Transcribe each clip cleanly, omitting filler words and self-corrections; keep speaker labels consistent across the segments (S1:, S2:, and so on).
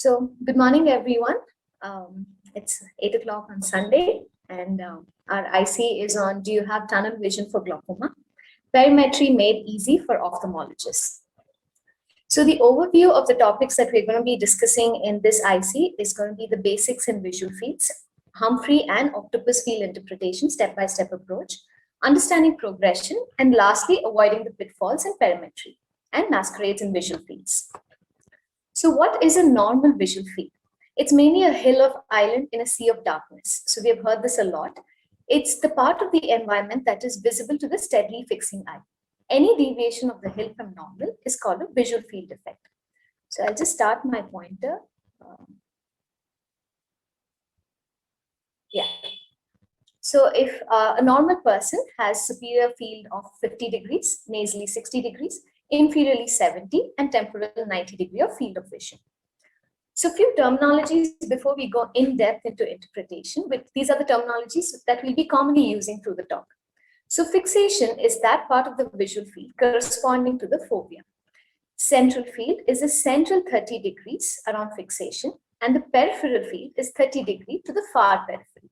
S1: Good morning, everyone. It's 8 o'clock on Sunday, and our IC is on Do you have tunnel vision for glaucoma? Perimetry made easy for ophthalmologists. So, the overview of the topics that we're going to be discussing in this IC is going to be the basics in visual fields, Humphrey and octopus field interpretation, step by step approach, understanding progression, and lastly, avoiding the pitfalls in perimetry and masquerades in visual fields. So what is a normal visual field? It's mainly a hill of island in a sea of darkness. So we have heard this a lot. It's the part of the environment that is visible to the steadily fixing eye. Any deviation of the hill from normal is called a visual field defect. So I'll just start my pointer. So if a normal person has superior field of 50 degrees, nasally 60 degrees, inferiorly 70, and temporal 90 degree of field of vision. So few terminologies before we go in depth into interpretation, but these are the terminologies that we'll be commonly using through the talk. So fixation is that part of the visual field corresponding to the fovea. Central field is a central 30 degrees around fixation, and the peripheral field is 30 degrees to the far peripheral.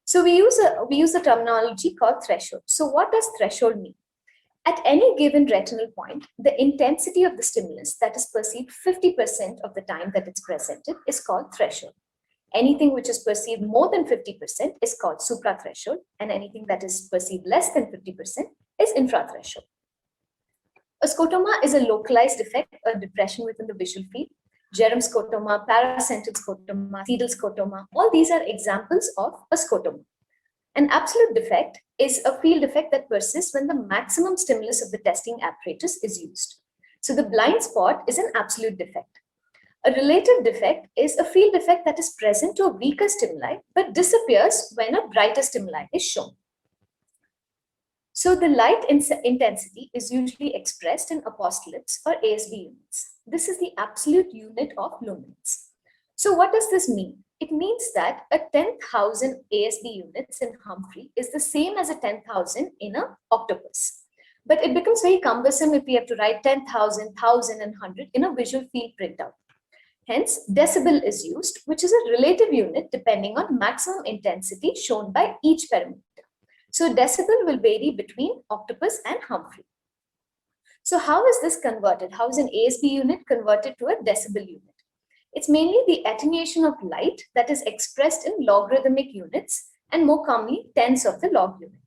S1: So we use a terminology called threshold. So what does threshold mean? At any given retinal point, the intensity of the stimulus that is perceived 50% of the time that it's presented is called threshold. Anything which is perceived more than 50% is called suprathreshold, and anything that is perceived less than 50% is infrathreshold. A scotoma is a localized defect or depression within the visual field. Gerum scotoma, paracental scotoma, sedal scotoma, all these are examples of a scotoma. An absolute defect is a field defect that persists when the maximum stimulus of the testing apparatus is used. So the blind spot is an absolute defect. A relative defect is a field defect that is present to a weaker stimuli but disappears when a brighter stimuli is shown. So the light intensity is usually expressed in apostolates or ASB units. This is the absolute unit of luminance. So what does this mean? It means that a 10,000 ASB units in Humphrey is the same as a 10,000 in an octopus. But it becomes very cumbersome if we have to write 10,000, 1,000, and 100 in a visual field printout. Hence, decibel is used, which is a relative unit depending on maximum intensity shown by each parameter. So decibel will vary between octopus and Humphrey. So how is this converted? How is an ASB unit converted to a decibel unit? It's mainly the attenuation of light that is expressed in logarithmic units and more commonly tens of the log unit.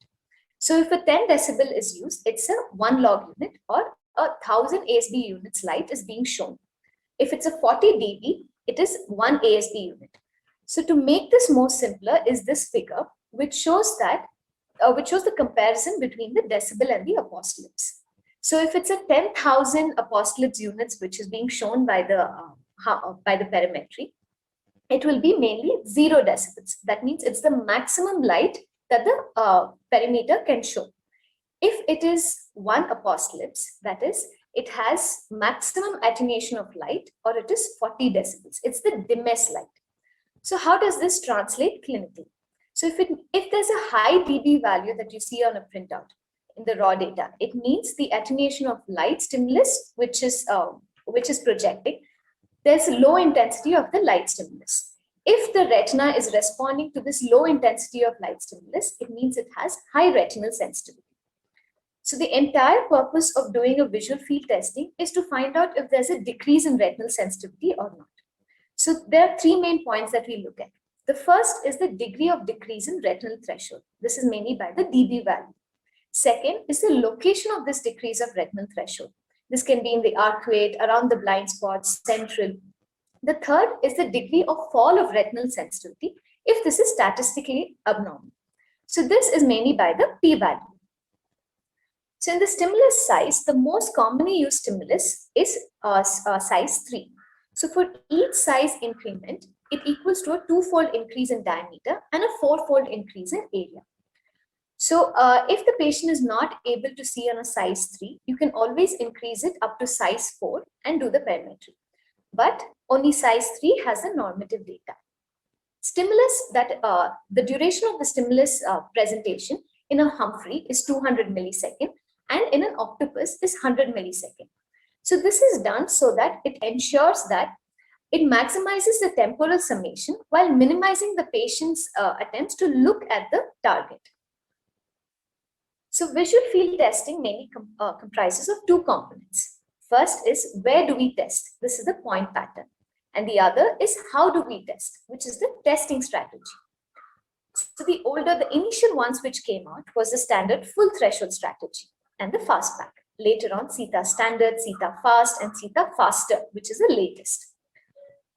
S1: So if a 10 decibel is used, it's a 1 log unit or 1,000 ASB units light is being shown. If it's a 40 dB, it is 1 ASB unit. So to make this more simpler is this figure, which shows the comparison between the decibel and the apostolates. So if it's a 10,000 apostolates units, which is being shown by the perimetry, it will be mainly 0 decibels. That means it's the maximum light that the perimeter can show. If it is 1 apostolates, that is, it has maximum attenuation of light, or it is 40 decibels. It's the dimmest light. So how does this translate clinically? So if there's a high dB value that you see on a printout in the raw data, it means the attenuation of light stimulus, which is projecting. There's a low intensity of the light stimulus. If the retina is responding to this low intensity of light stimulus, it means it has high retinal sensitivity. So the entire purpose of doing a visual field testing is to find out if there's a decrease in retinal sensitivity or not. So there are 3 main points that we look at. The first is the degree of decrease in retinal threshold. This is mainly by the dB value. Second is the location of this decrease of retinal threshold. This can be in the arcuate, around the blind spots, central. The third is the degree of fall of retinal sensitivity if this is statistically abnormal. So this is mainly by the p-value. So in the stimulus size, the most commonly used stimulus is size 3. So for each size increment, it equals to a 2-fold increase in diameter and a 4-fold increase in area. So if the patient is not able to see on a size 3, you can always increase it up to size 4 and do the perimetry. But only size 3 has the normative data. Stimulus the duration of the stimulus presentation in a Humphrey is 200 millisecond and in an octopus is 100 millisecond. So this is done so that it ensures that It maximizes the temporal summation while minimizing the patient's attempts to look at the target. So visual field testing mainly comprises of two components. First is where do we test? This is the point pattern. And the other is how do we test, which is the testing strategy. So the initial ones which came out was the standard full threshold strategy and the fast pack. Later on, CETA standard, CETA fast, and CETA faster, which is the latest.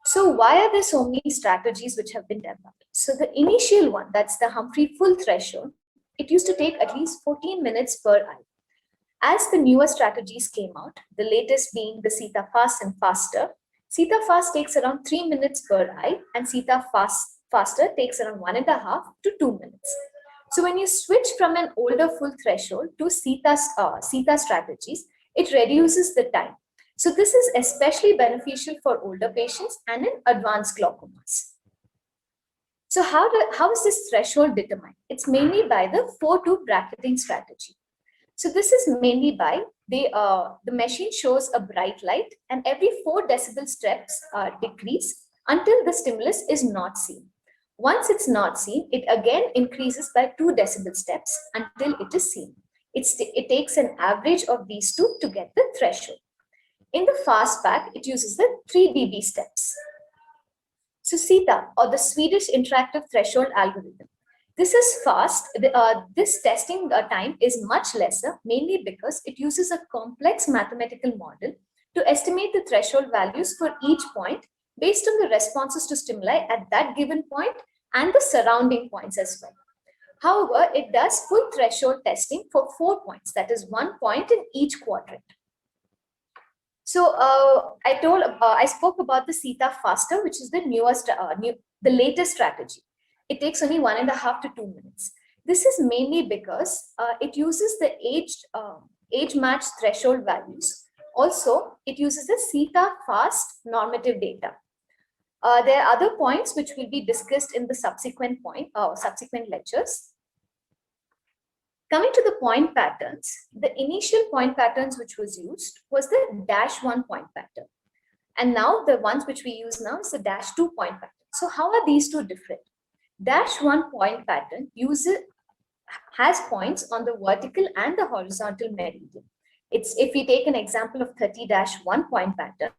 S1: So why are there so many strategies which have been developed? So the initial one, that's the Humphrey full threshold, it used to take at least 14 minutes per eye. As the newer strategies came out, the latest being the CETA fast and faster, CETA fast takes around 3 minutes per eye and CETA faster takes around 1.5 to 2 minutes. So when you switch from an older full threshold to CETA strategies, it reduces the time. So this is especially beneficial for older patients and in advanced glaucomas. So how is this threshold determined? It's mainly by the 4-2 bracketing strategy. So this is mainly by the machine shows a bright light and every 4 decibel steps decrease until the stimulus is not seen. Once it's not seen, it again increases by 2 decibel steps until it is seen. It takes an average of these two to get the threshold. In the fast pack, it uses the 3 dB steps. So CETA, or the Swedish Interactive Threshold Algorithm. This is fast. This testing time is much lesser, mainly because it uses a complex mathematical model to estimate the threshold values for each point based on the responses to stimuli at that given point and the surrounding points as well. However, it does full threshold testing for 4 points, that is 1 point in each quadrant. So I spoke about the CETA faster, which is the the latest strategy. It takes only 1.5 to 2 minutes. This is mainly because it uses the age-matched threshold values. Also, it uses the CETA fast normative data. There are other points which will be discussed in the subsequent lectures. Coming to the point patterns, the initial point patterns which was used was the -1 point pattern. And now the ones which we use now is the -2 point pattern. So how are these two different? -1 point pattern has points on the vertical and the horizontal meridian. If we take an example of 30-1 point pattern,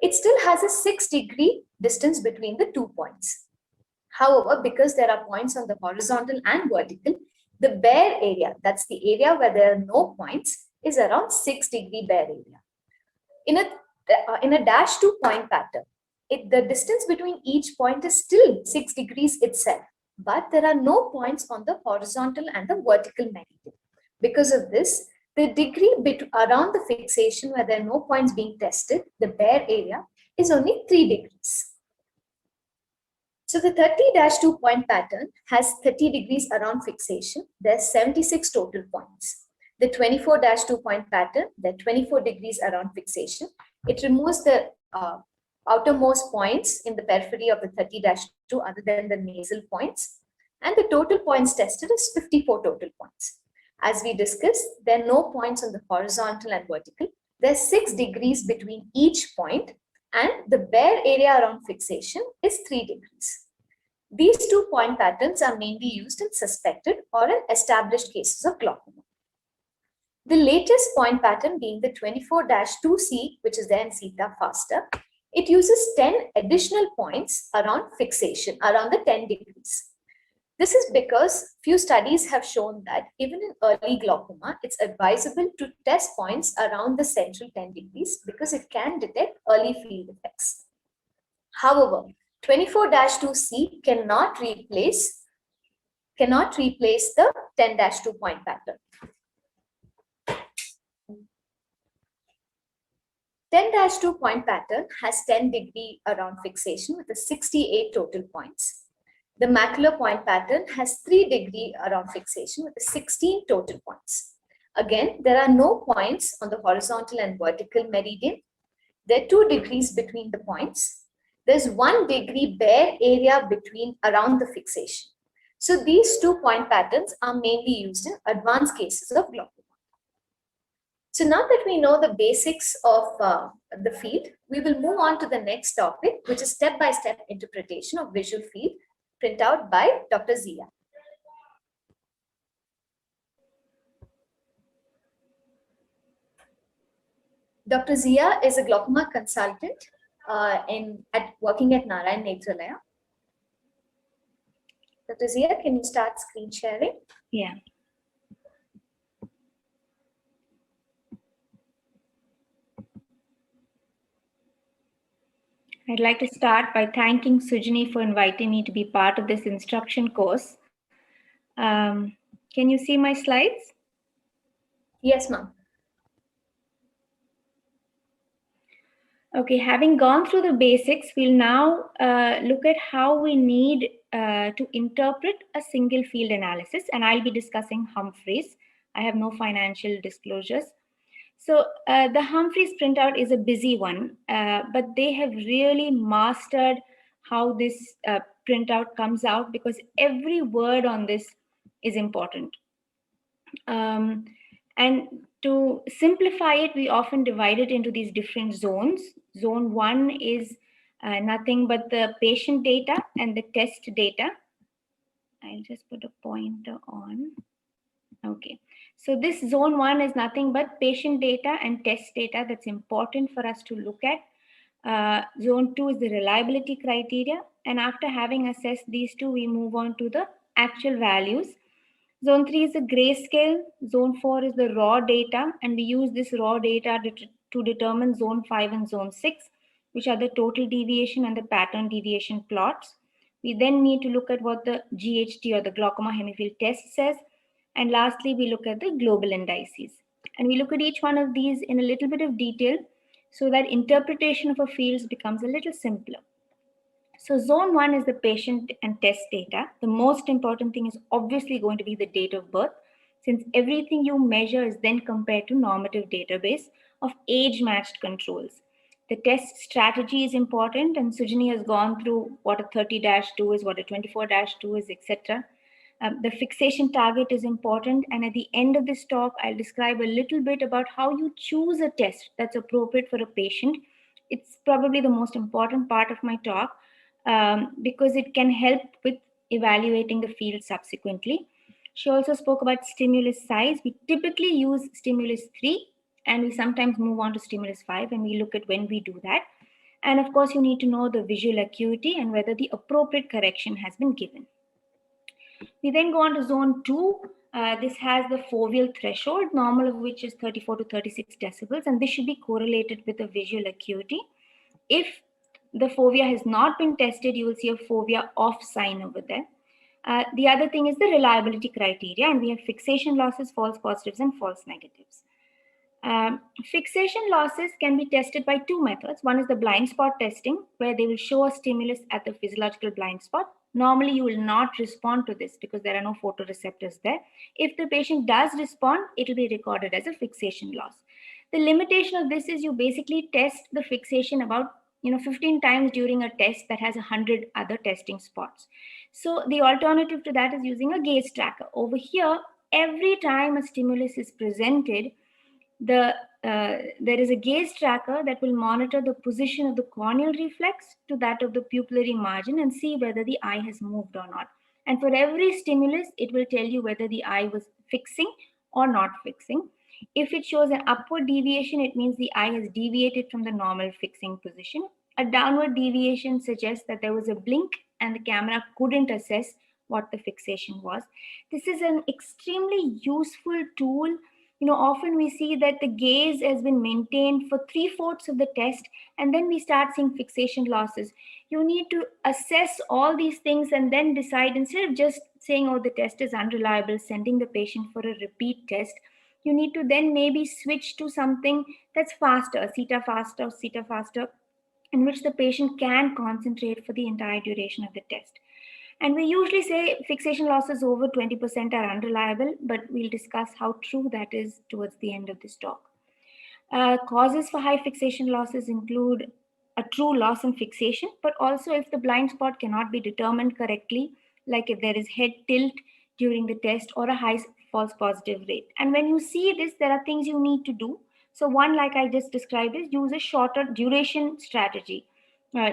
S1: it still has a 6-degree distance between the 2 points. However, because there are points on the horizontal and vertical, the bare area, that's the area where there are no points, is around 6-degree bare area. In a -2 point pattern, the distance between each point is still 6 degrees itself, but there are no points on the horizontal and the vertical meridian. Because of this, the degree around the fixation where there are no points being tested, the bare area, is only 3 degrees. So the 30-2 point pattern has 30 degrees around fixation. There's 76 total points. The 24-2 point pattern, there are 24 degrees around fixation. It removes the outermost points in the periphery of the 30-2 other than the nasal points. And the total points tested is 54 total points. As we discussed, there are no points on the horizontal and vertical. There's 6 degrees between each point, and the bare area around fixation is 3 degrees. These 2 point patterns are mainly used in suspected or in established cases of glaucoma. The latest point pattern being the 24-2C, which is there in CETA faster, it uses 10 additional points around fixation, around the 10 degrees. This is because few studies have shown that even in early glaucoma, it's advisable to test points around the central 10 degrees because it can detect early field effects. However, 24-2C cannot replace the 10-2 point pattern. 10-2 point pattern has 10 degree around fixation with a 68 total points. The macular point pattern has 3 degree around fixation with a 16 total points. Again, there are no points on the horizontal and vertical meridian. There are 2 degrees between the points. There's 1 degree bare area around the fixation. So these 2 point patterns are mainly used in advanced cases of glaucoma. So now that we know the basics of the field, we will move on to the next topic, which is step-by-step interpretation of visual field, printout by Dr. Zia. Dr. Zia is a glaucoma consultant working at Narayan Nethralaya. Dr. Zia, can you start screen sharing?
S2: Yeah. I'd like to start by thanking Sujani for inviting me to be part of this instruction course. Can you see my slides?
S1: Yes, ma'am.
S2: Okay, having gone through the basics, we'll now look at how we need to interpret a single field analysis, and I'll be discussing Humphreys. I have no financial disclosures. So the Humphreys printout is a busy one, but they have really mastered how this printout comes out because every word on this is important. And to simplify it, we often divide it into these different zones. Zone 1 is nothing but the patient data and the test data. I'll just put a pointer on. Okay, so this zone 1 is nothing but patient data and test data that's important for us to look at. Zone 2 is the reliability criteria. And after having assessed these two, we move on to the actual values. Zone 3 is the grayscale. Zone 4 is the raw data. And we use this raw data to determine zone 5 and zone 6, which are the total deviation and the pattern deviation plots. We then need to look at what the GHT or the glaucoma hemifield test says. And lastly, we look at the global indices. And we look at each one of these in a little bit of detail so that interpretation of a field becomes a little simpler. So zone 1 is the patient and test data. The most important thing is obviously going to be the date of birth, since everything you measure is then compared to normative database of age-matched controls. The test strategy is important, and Sujani has gone through what a 30-2 is, what a 24-2 is, etc. The fixation target is important, and at the end of this talk, I'll describe a little bit about how you choose a test that's appropriate for a patient. It's probably the most important part of my talk because it can help with evaluating the field subsequently. She also spoke about stimulus size. We typically use stimulus 3, and we sometimes move on to stimulus 5, and we look at when we do that. And of course, you need to know the visual acuity and whether the appropriate correction has been given. We then go on to zone 2. This has the foveal threshold, normal of which is 34 to 36 decibels, and this should be correlated with the visual acuity. If the fovea has not been tested, you will see a fovea off sign over there. The other thing is the reliability criteria, and we have fixation losses, false positives, and false negatives. Fixation losses can be tested by two methods. One is the blind spot testing, where they will show a stimulus at the physiological blind spot. Normally, you will not respond to this because there are no photoreceptors there. If the patient does respond, it will be recorded as a fixation loss. The limitation of this is you basically test the fixation about 15 times during a test that has 100 other testing spots. So the alternative to that is using a gaze tracker. Over here, every time a stimulus is presented, there is a gaze tracker that will monitor the position of the corneal reflex to that of the pupillary margin and see whether the eye has moved or not. And for every stimulus, it will tell you whether the eye was fixing or not fixing. If it shows an upward deviation, it means the eye has deviated from the normal fixing position. A downward deviation suggests that there was a blink and the camera couldn't assess what the fixation was. This is an extremely useful tool. Often we see that the gaze has been maintained for 3/4 of the test, and then we start seeing fixation losses. You need to assess all these things and then decide, instead of just saying, oh, the test is unreliable, sending the patient for a repeat test, you need to then maybe switch to something that's faster, CETA faster, in which the patient can concentrate for the entire duration of the test. And we usually say fixation losses over 20% are unreliable, but we'll discuss how true that is towards the end of this talk. Causes for high fixation losses include a true loss in fixation, but also if the blind spot cannot be determined correctly, like if there is head tilt during the test or a high false positive rate. And when you see this, there are things you need to do. So one, like I just described, is use a shorter duration strategy,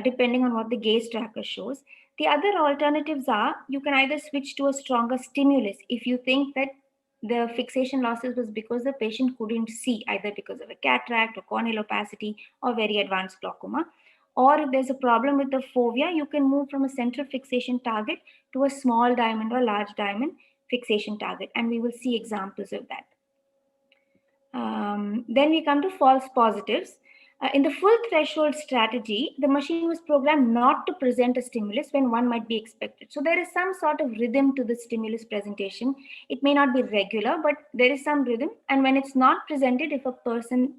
S2: depending on what the gaze tracker shows. The other alternatives are you can either switch to a stronger stimulus if you think that the fixation losses was because the patient couldn't see, either because of a cataract or corneal opacity or very advanced glaucoma. Or if there's a problem with the fovea, you can move from a central fixation target to a small diamond or large diamond fixation target. And we will see examples of that. Then we come to false positives. In the full threshold strategy, the machine was programmed not to present a stimulus when one might be expected. So there is some sort of rhythm to the stimulus presentation. It may not be regular, but there is some rhythm. And when it's not presented, if a person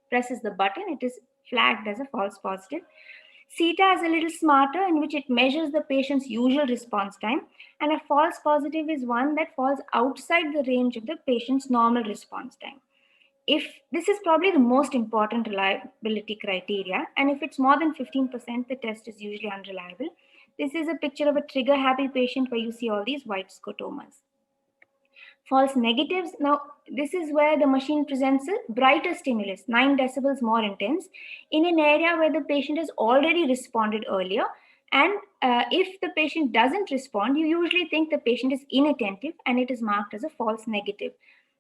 S2: presses the button, it is flagged as a false positive. CETA is a little smarter, in which it measures the patient's usual response time, and a false positive is one that falls outside the range of the patient's normal response time. If this is probably the most important reliability criteria, and if it's more than 15%, the test is usually unreliable. This is a picture of a trigger happy patient where you see all these white scotomas. False negatives. Now, this is where the machine presents a brighter stimulus, 9 decibels more intense, in an area where the patient has already responded earlier. And if the patient doesn't respond, you usually think the patient is inattentive, and it is marked as a false negative.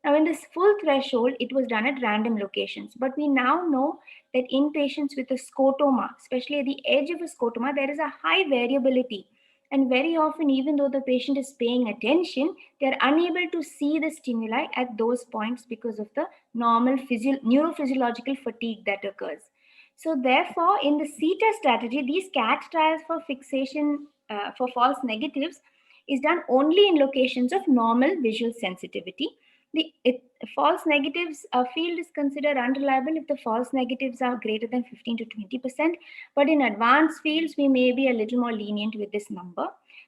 S2: Now, in this full threshold, it was done at random locations. But we now know that in patients with a scotoma, especially at the edge of a scotoma, there is a high variability. And very often, even though the patient is paying attention, they're unable to see the stimuli at those points because of the normal neurophysiological fatigue that occurs. So therefore, in the CETA strategy, these CAT trials for fixation for false negatives is done only in locations of normal visual sensitivity. The false negatives field is considered unreliable if the false negatives are greater than 15 to 20%. But in advanced fields, we may be a little more lenient with this number.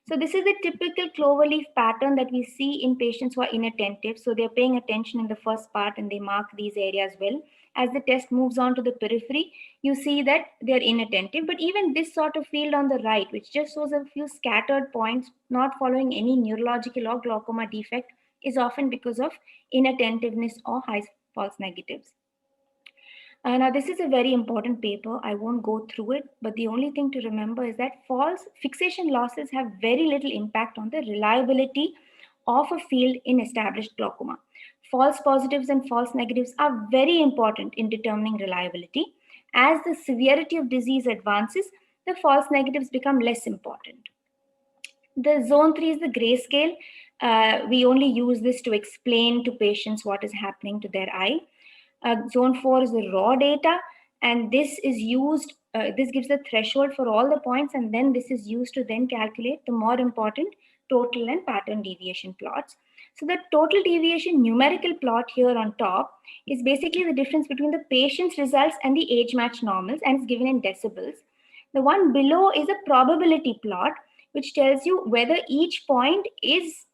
S2: So this is the typical cloverleaf pattern that we see in patients who are inattentive. So they're paying attention in the first part and they mark these areas well. As the test moves on to the periphery, you see that they're inattentive. But even this sort of field on the right, which just shows a few scattered points, not following any neurological or glaucoma defect, is often because of inattentiveness or high false negatives. Now, this is a very important paper. I won't go through it, but the only thing to remember is that false fixation losses have very little impact on the reliability of a field in established glaucoma. False positives and false negatives are very important in determining reliability. As the severity of disease advances, the false negatives become less important. The zone 3 is the grayscale. We only use this to explain to patients what is happening to their eye. Zone 4 is the raw data, and this is used, this gives a threshold for all the points, and then this is used to then calculate the more important total and pattern deviation plots. So the total deviation numerical plot here on top is basically the difference between the patient's results and the age-matched normals, and it's given in decibels. The one below is a probability plot, which tells you whether each point is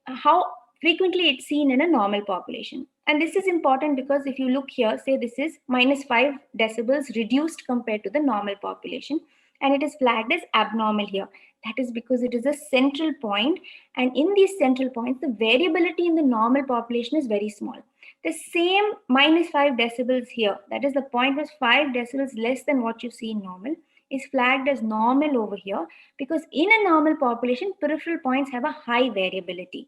S2: how frequently it's seen in a normal population. And this is important because if you look here, say this is -5 decibels reduced compared to the normal population, and it is flagged as abnormal here. That is because it is a central point, and in these central points, the variability in the normal population is very small. The same -5 decibels here, that is the point was 5 decibels less than what you see in normal, is flagged as normal over here because in a normal population, peripheral points have a high variability.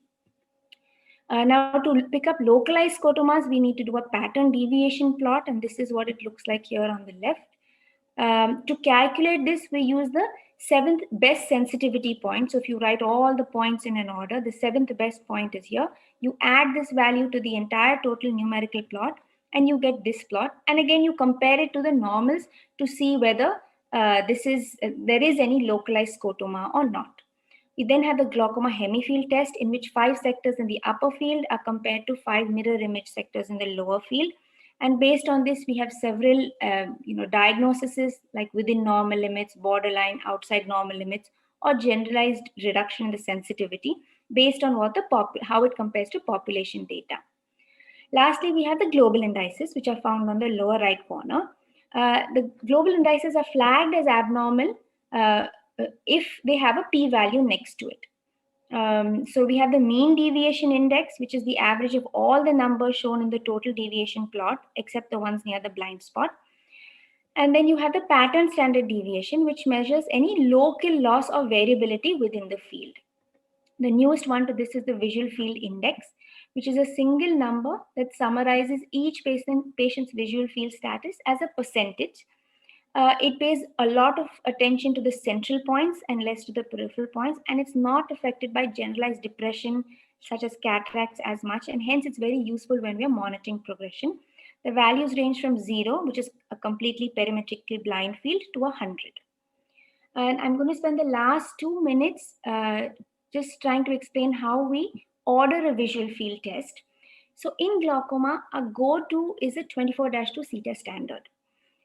S2: Now, to pick up localized scotomas, we need to do a pattern deviation plot, and this is what it looks like here on the left. To calculate this, we use the 7th best sensitivity point. So if you write all the points in an order, the 7th best point is here. You add this value to the entire total numerical plot, and you get this plot. And again, you compare it to the normals to see whether there is any localized scotoma or not. We then have the glaucoma hemifield test, in which 5 sectors in the upper field are compared to 5 mirror image sectors in the lower field. And based on this, we have several diagnoses like within normal limits, borderline, outside normal limits, or generalized reduction in the sensitivity based on how it compares to population data. Lastly, we have the global indices, which are found on the lower right corner. The global indices are flagged as abnormal if they have a p-value next to it. So we have the mean deviation index, which is the average of all the numbers shown in the total deviation plot, except the ones near the blind spot. And then you have the pattern standard deviation, which measures any local loss or variability within the field. The newest one to this is the visual field index, which is a single number that summarizes each patient's visual field status as a percentage. It pays a lot of attention to the central points and less to the peripheral points, and it's not affected by generalized depression such as cataracts as much, and hence it's very useful when we are monitoring progression. The values range from 0, which is a completely perimetrically blind field, to 100. And I'm going to spend the last 2 minutes just trying to explain how we order a visual field test. So in glaucoma, a go-to is a 24-2 CETA standard.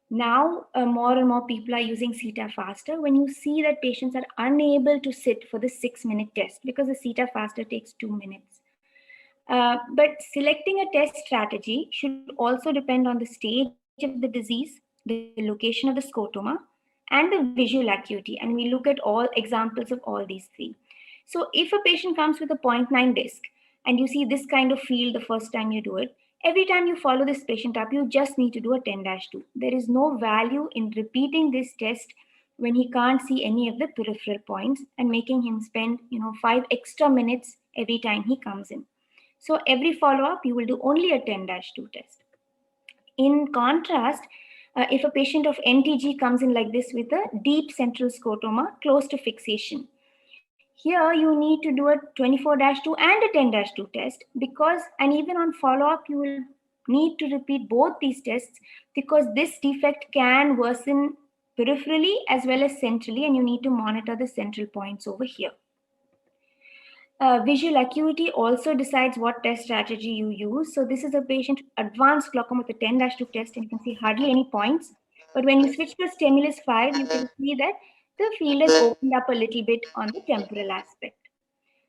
S2: Now, more and more people are using CETA faster when you see that patients are unable to sit for the 6-minute test because the CETA faster takes 2 minutes. But selecting a test strategy should also depend on the stage of the disease, the location of the scotoma, and the visual acuity. And we look at all examples of all these three. So if a patient comes with a 0.9 disc and you see this kind of field the first time you do it, every time you follow this patient up, you just need to do a 10-2. There is no value in repeating this test when he can't see any of the peripheral points and making him spend 5 extra minutes every time he comes in. So every follow-up, you will do only a 10-2 test. In contrast, if a patient of NTG comes in like this with a deep central scotoma close to fixation, here you need to do a 24-2 and a 10-2 test because, and even on follow-up, you will need to repeat both these tests because this defect can worsen peripherally as well as centrally, and you need to monitor the central points over here. Visual acuity also decides what test strategy you use. So this is a patient advanced glaucoma with a 10-2 test, and you can see hardly any points. But when you switch to stimulus 5, you can see that the field has opened up a little bit on the temporal aspect.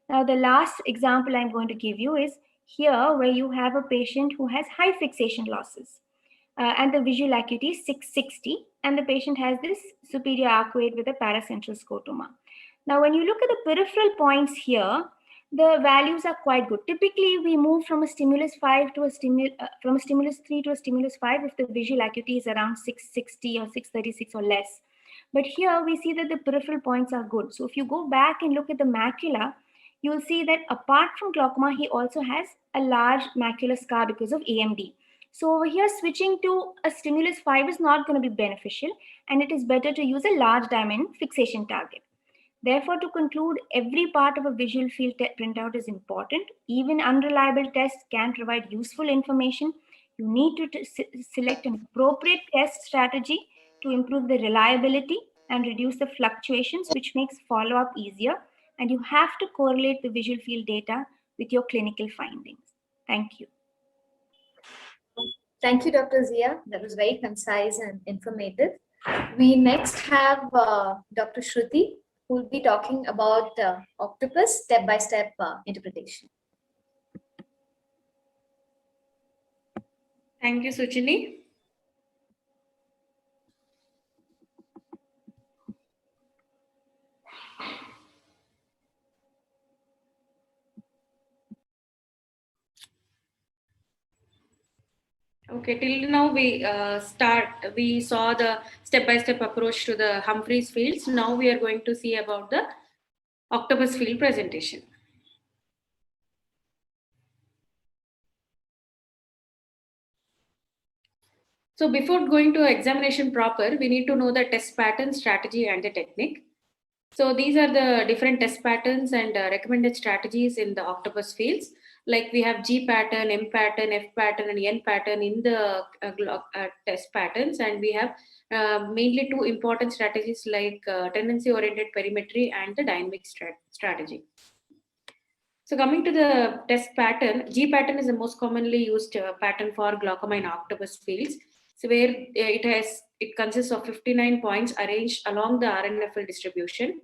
S2: Now, the last example I'm going to give you is here where you have a patient who has high fixation losses. And the visual acuity is 660, and the patient has this superior arcuate with a paracentral scotoma. Now, when you look at the peripheral points here, the values are quite good. Typically, we move from a stimulus 5 to from a stimulus 3 to a stimulus 5 if the visual acuity is around 660 or 636 or less. But here we see that the peripheral points are good. So if you go back and look at the macula, you will see that apart from glaucoma, he also has a large macular scar because of AMD. So over here, switching to a stimulus 5 is not going to be beneficial, and it is better to use a large diamond fixation target. Therefore, to conclude, every part of a visual field printout is important. Even unreliable tests can provide useful information. You need to select an appropriate test strategy to improve the reliability and reduce the fluctuations, which makes follow-up easier. And you have to correlate the visual field data with your clinical findings. Thank you.
S1: Thank you, Dr. Zia. That was very concise and informative. We next have Dr. Shruti, who will be talking about octopus step-by-step interpretation.
S3: Thank you, Suchini. Okay, till now we saw the step-by-step approach to the Humphreys fields. Now we are going to see about the octopus field presentation. So before going to examination proper, we need to know the test pattern, strategy, and the technique. So these are the different test patterns and recommended strategies in the octopus fields. Like we have G pattern, M pattern, F pattern, and N pattern in the test patterns. And we have mainly two important strategies like tendency-oriented perimetry and the dynamic strategy. So coming to the test pattern, G pattern is the most commonly used pattern for glaucoma in octopus fields. So where it consists of 59 points arranged along the RNFL distribution.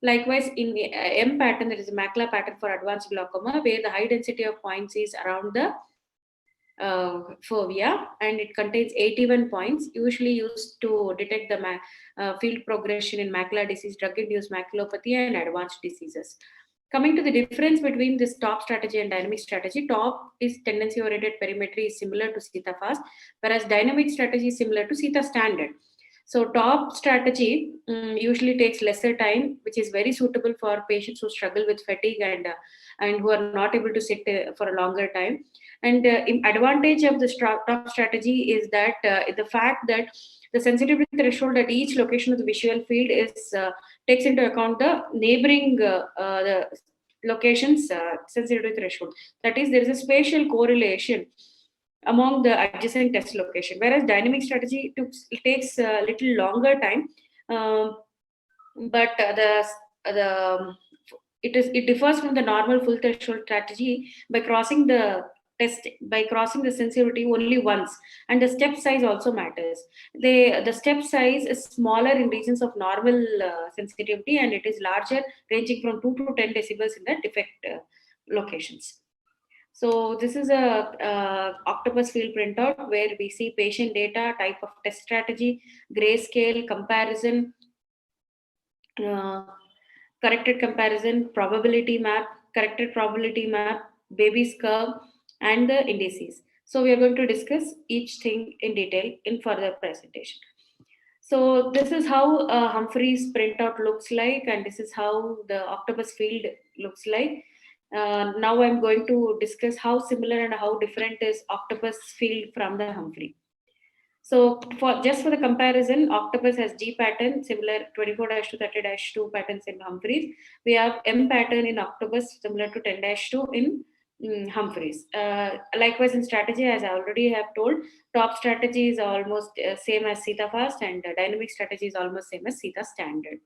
S3: Likewise, in the M pattern, there is a macula pattern for advanced glaucoma, where the high density of points is around the fovea, and it contains 81 points, usually used to detect the field progression in macular disease, drug-induced maculopathy, and advanced diseases. Coming to the difference between this top strategy and dynamic strategy, top is tendency-oriented perimetry is similar to Sita Fast, whereas dynamic strategy is similar to Sita Standard. So top strategy usually takes lesser time, which is very suitable for patients who struggle with fatigue and who are not able to sit for a longer time. And advantage of the top strategy is that the fact that the sensitivity threshold at each location of the visual field is takes into account the neighboring the locations sensitivity threshold. That is, there is a spatial correlation among the adjacent test location, whereas dynamic strategy takes a little longer time, but it differs from the normal full threshold strategy by crossing the sensitivity only once, and the step size also matters. The step size is smaller in regions of normal sensitivity, and it is larger, ranging from 2 to 10 decibels in the defect locations. So this is a Octopus field printout where we see patient data, type of test strategy, grayscale, comparison, corrected comparison, probability map, corrected probability map, Baby's curve, and the indices. So we are going to discuss each thing in detail in further presentation. So this is how Humphrey's printout looks like, and this is how the Octopus field looks like. Now I'm going to discuss how similar and how different is Octopus field from the Humphrey. So for the comparison, Octopus has G pattern, similar 24-30-2 patterns in Humphreys. We have M pattern in Octopus, similar to 10-2 in Humphreys. Likewise in strategy, as I already have told, top strategy is almost same as Sita Fast, and dynamic strategy is almost same as Sita Standard.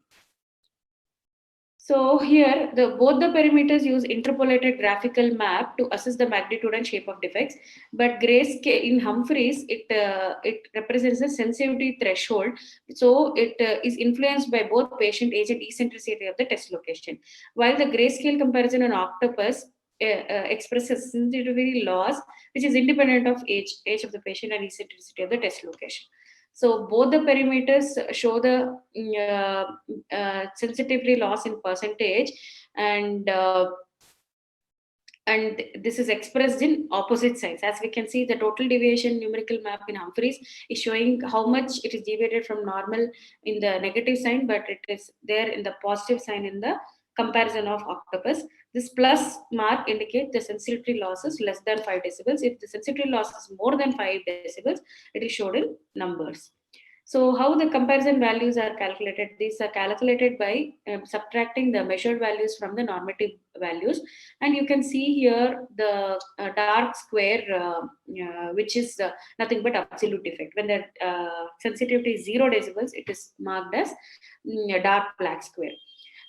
S3: So here, both the perimeters use interpolated graphical map to assess the magnitude and shape of defects. But grayscale in Humphreys, it represents the sensitivity threshold. So it is influenced by both patient age and eccentricity of the test location. While the grayscale comparison on Octopus expresses sensitivity loss, which is independent of age of the patient and eccentricity of the test location. So both the perimeters show the sensitivity loss in percentage, and this is expressed in opposite signs. As we can see, the total deviation numerical map in Humphreys is showing how much it is deviated from normal in the negative sign, but it is there in the positive sign in the comparison of Octopus. This plus mark indicates the sensitivity loss is less than 5 decibels. If the sensitivity loss is more than 5 decibels, it is shown in numbers. So how the comparison values are calculated? These are calculated by subtracting the measured values from the normative values. And you can see here the dark square, which is nothing but absolute defect. When the sensitivity is 0 decibels, it is marked as a dark black square.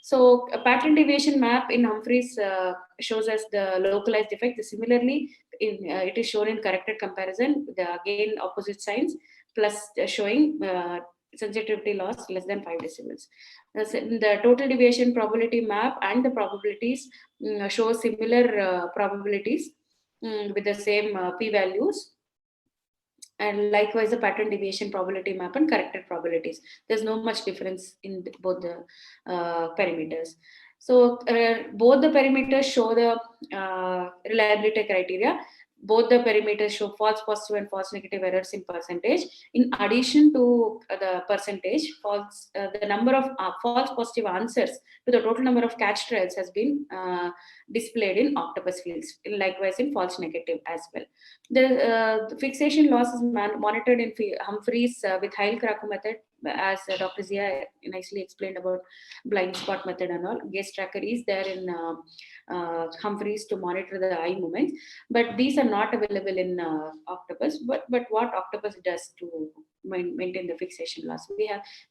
S3: So a pattern deviation map in Humphreys shows us the localized defect. Similarly, it is shown in corrected comparison, again opposite signs, plus showing sensitivity loss less than 5 decibels. The total deviation probability map and the probabilities show similar probabilities with the same p-values. And likewise, the pattern deviation probability map and corrected probabilities. There's no much difference in both the perimeters. So both the perimeters show the reliability criteria. Both the perimeters show false positive and false negative errors in percentage. In addition to the percentage, the number of false positive answers to the total number of catch trials has been displayed in Octopus fields, likewise in false negative as well. The fixation loss is monitored in Humphreys with Heil-Krakow method, as Dr. Zia nicely explained about blind spot method and all. Gaze tracker is there in Humphreys to monitor the eye movements, but these are not available in Octopus. But what Octopus does to maintain the fixation loss,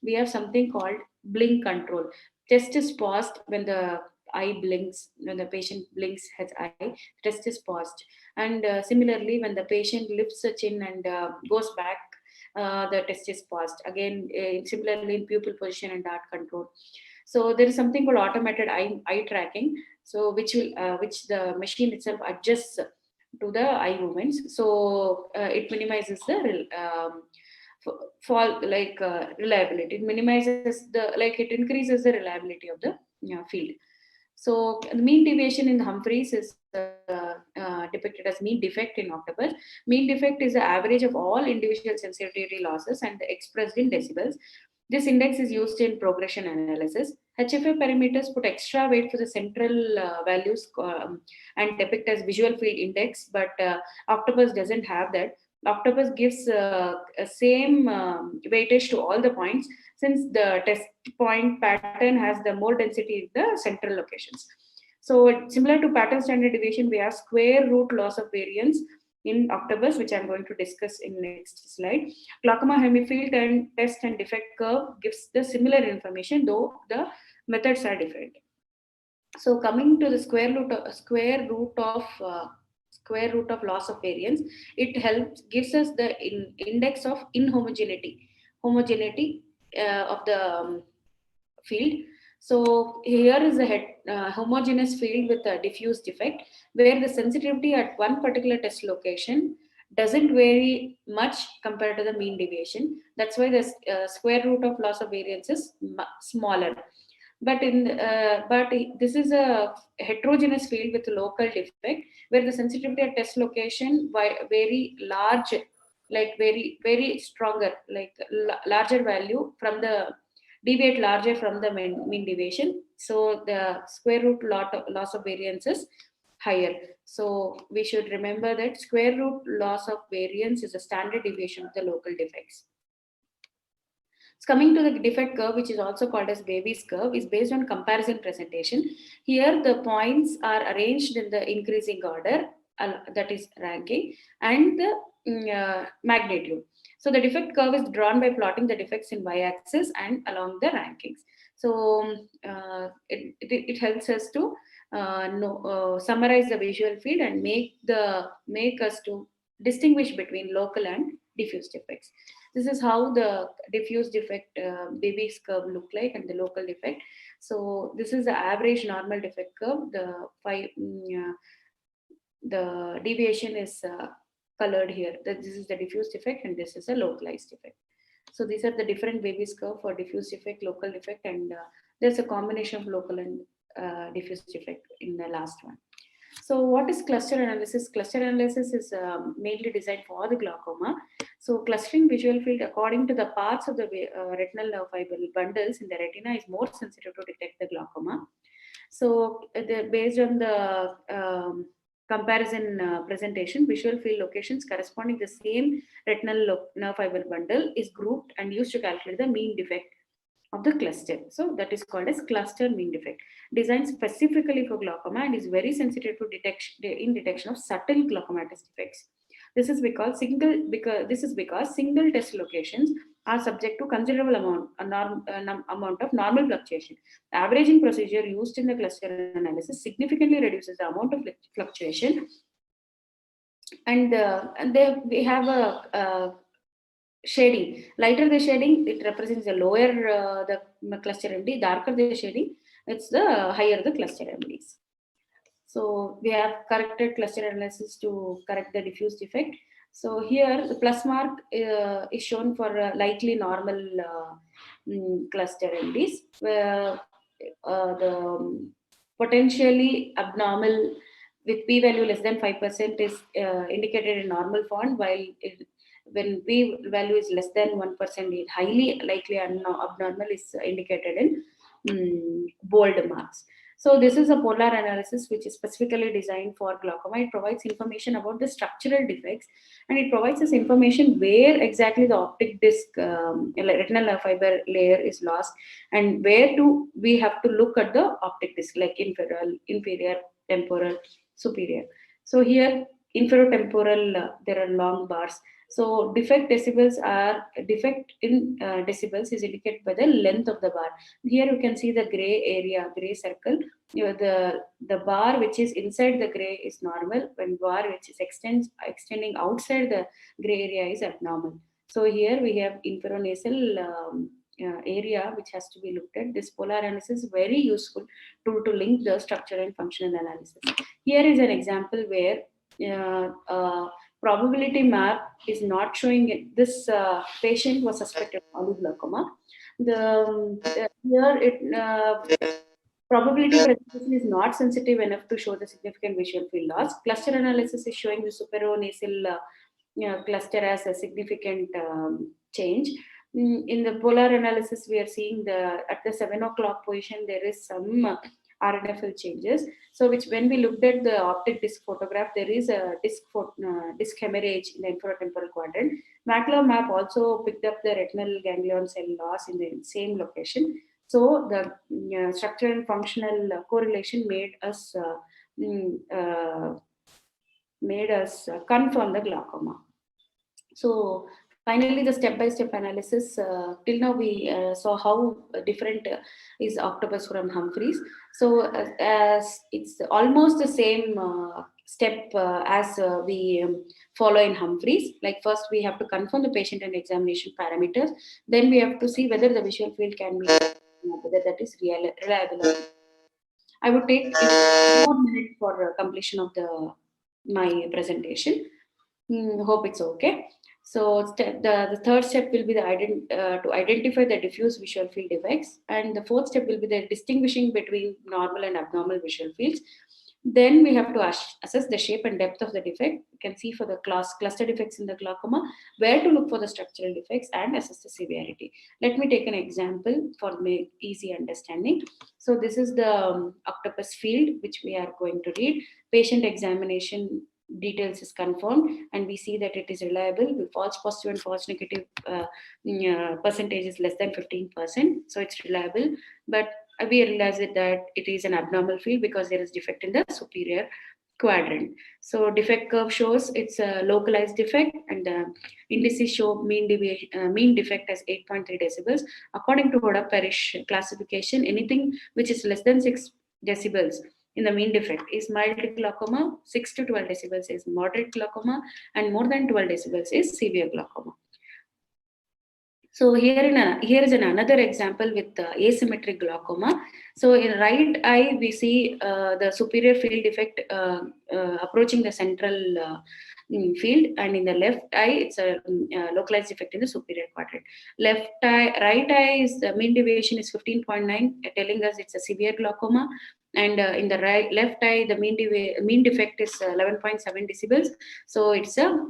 S3: we have something called blink control. Test is paused when the eye blinks, when the patient blinks his eye, test is paused. And similarly, when the patient lifts the chin and goes back, the test is paused. Again, similarly in pupil position and dart control. So there is something called automated eye tracking, so which the machine itself adjusts to the eye movements. So it minimizes the reliability. It minimizes it increases the reliability of the field. So the mean deviation in Humphreys is depicted as mean defect in octopus. Mean defect is the average of all individual sensitivity losses and expressed in decibels. This index is used in progression analysis. HFA parameters put extra weight for the central values and depict as visual field index, but octopus doesn't have that. Octopus gives a same weightage to all the points, since the test point pattern has the more density in the central locations. So similar to pattern standard deviation, we have square root loss of variance in octopus, which I'm going to discuss in next slide. Glaucoma hemifield and test and defect curve gives the similar information, though the methods are different. So coming to the square root of loss of variance, it gives us the index of homogeneity of the field. So here is a homogeneous field with a diffuse defect, where the sensitivity at one particular test location doesn't vary much compared to the mean deviation. That's why the square root of loss of variance is smaller. But this is a heterogeneous field with a local defect, where the sensitivity at test location very large, like very stronger, like larger value from the deviate larger from the mean deviation. So the square root loss of variance is higher. So we should remember that square root loss of variance is a standard deviation of the local defects. So coming to the defect curve, which is also called as Davis curve, is based on comparison presentation. Here the points are arranged in the increasing order, that is ranking, and the magnitude. So the defect curve is drawn by plotting the defects in y-axis and along the rankings. So it helps us to summarize the visual field and make us to distinguish between local and diffuse defects. This is how the diffuse defect Davis curve look like, and the local defect. So this is the average normal defect curve. The deviation is colored here. This is the diffuse defect, and this is a localized defect. So these are the different Davis curve for diffuse defect, local defect, and there's a combination of local and diffuse defect in the last one. So what is cluster analysis? Cluster analysis is mainly designed for the glaucoma. So clustering visual field according to the parts of the retinal nerve fiber bundles in the retina is more sensitive to detect the glaucoma. So based on the comparison presentation, visual field locations corresponding to the same retinal nerve fiber bundle is grouped and used to calculate the mean defect of the cluster. So that is called as cluster mean defect, designed specifically for glaucoma and is very sensitive to detection of subtle glaucomatous defects. This is because single test locations are subject to considerable amount of normal fluctuation. The averaging procedure used in the cluster analysis significantly reduces the amount of fluctuation, and we have a shading. Lighter the shading, it represents the lower the cluster MD. Darker the shading, it's the higher the cluster MDs. So we have corrected cluster analysis to correct the diffuse defect. So here the plus mark is shown for likely normal cluster MDs, where the potentially abnormal with p-value less than 5% is indicated in normal font, while when p-value is less than 1%, highly likely abnormal is indicated in bold marks. So this is a polar analysis which is specifically designed for glaucoma. It provides information about the structural defects, and it provides us information where exactly the optic disc retinal nerve fiber layer is lost, and where we have to look at the optic disc, like inferior, temporal, superior. So here inferotemporal, there are long bars. So defect in decibels is indicated by the length of the bar. Here you can see the gray circle. The bar which is inside the gray is normal, when bar which is extending outside the gray area is abnormal. So here we have inferonasal area which has to be looked at. This polar analysis is very useful to link the structure and functional analysis. Here is an example where probability map is not showing it. This patient was suspected of glaucoma. Here Probability presentation is not sensitive enough to show the significant visual field loss. Cluster analysis is showing the supraonasal cluster as a significant change. In the polar analysis, we are seeing at the 7 o'clock position, there is some RNFL changes. So, which when we looked at the optic disc photograph, there is a disc hemorrhage in the infratemporal quadrant. Macular map also picked up the retinal ganglion cell loss in the same location. So, the structural and functional correlation made us confirm the glaucoma. So finally, the step-by-step analysis, till now we saw how different is octopus from Humphreys. So as it's almost the same step as we follow in Humphreys. Like first we have to confirm the patient and examination parameters. Then we have to see whether the visual field can be, whether that is reliable. I would take 1 more minute for completion of my presentation. Hope it's okay. So the third step will be to identify the diffuse visual field defects, and the fourth step will be the distinguishing between normal and abnormal visual fields. Then we have to assess the shape and depth of the defect. You can see for the cluster defects in the glaucoma, where to look for the structural defects and assess the severity. Let me take an example for easy understanding. So this is the octopus field, which we are going to read. Patient examination details is confirmed, and we see that it is reliable. The false positive and false negative percentage is less than 15%, so it's reliable. But we realize that it is an abnormal field because there is defect in the superior quadrant. So defect curve shows it's a localized defect, and the indices show mean defect as 8.3 decibels. According to Hoda-Parrish classification, anything which is less than 6 decibels in the mean defect is mild glaucoma, 6 to 12 decibels is moderate glaucoma, and more than 12 decibels is severe glaucoma. So here is another example with asymmetric glaucoma. So in right eye, we see the superior field defect approaching the central field, and in the left eye, it's a localized defect in the superior quadrant. Right eye is the mean deviation is 15.9, telling us it's a severe glaucoma. And in the left eye, the mean defect is 11.7 decibels. So it's a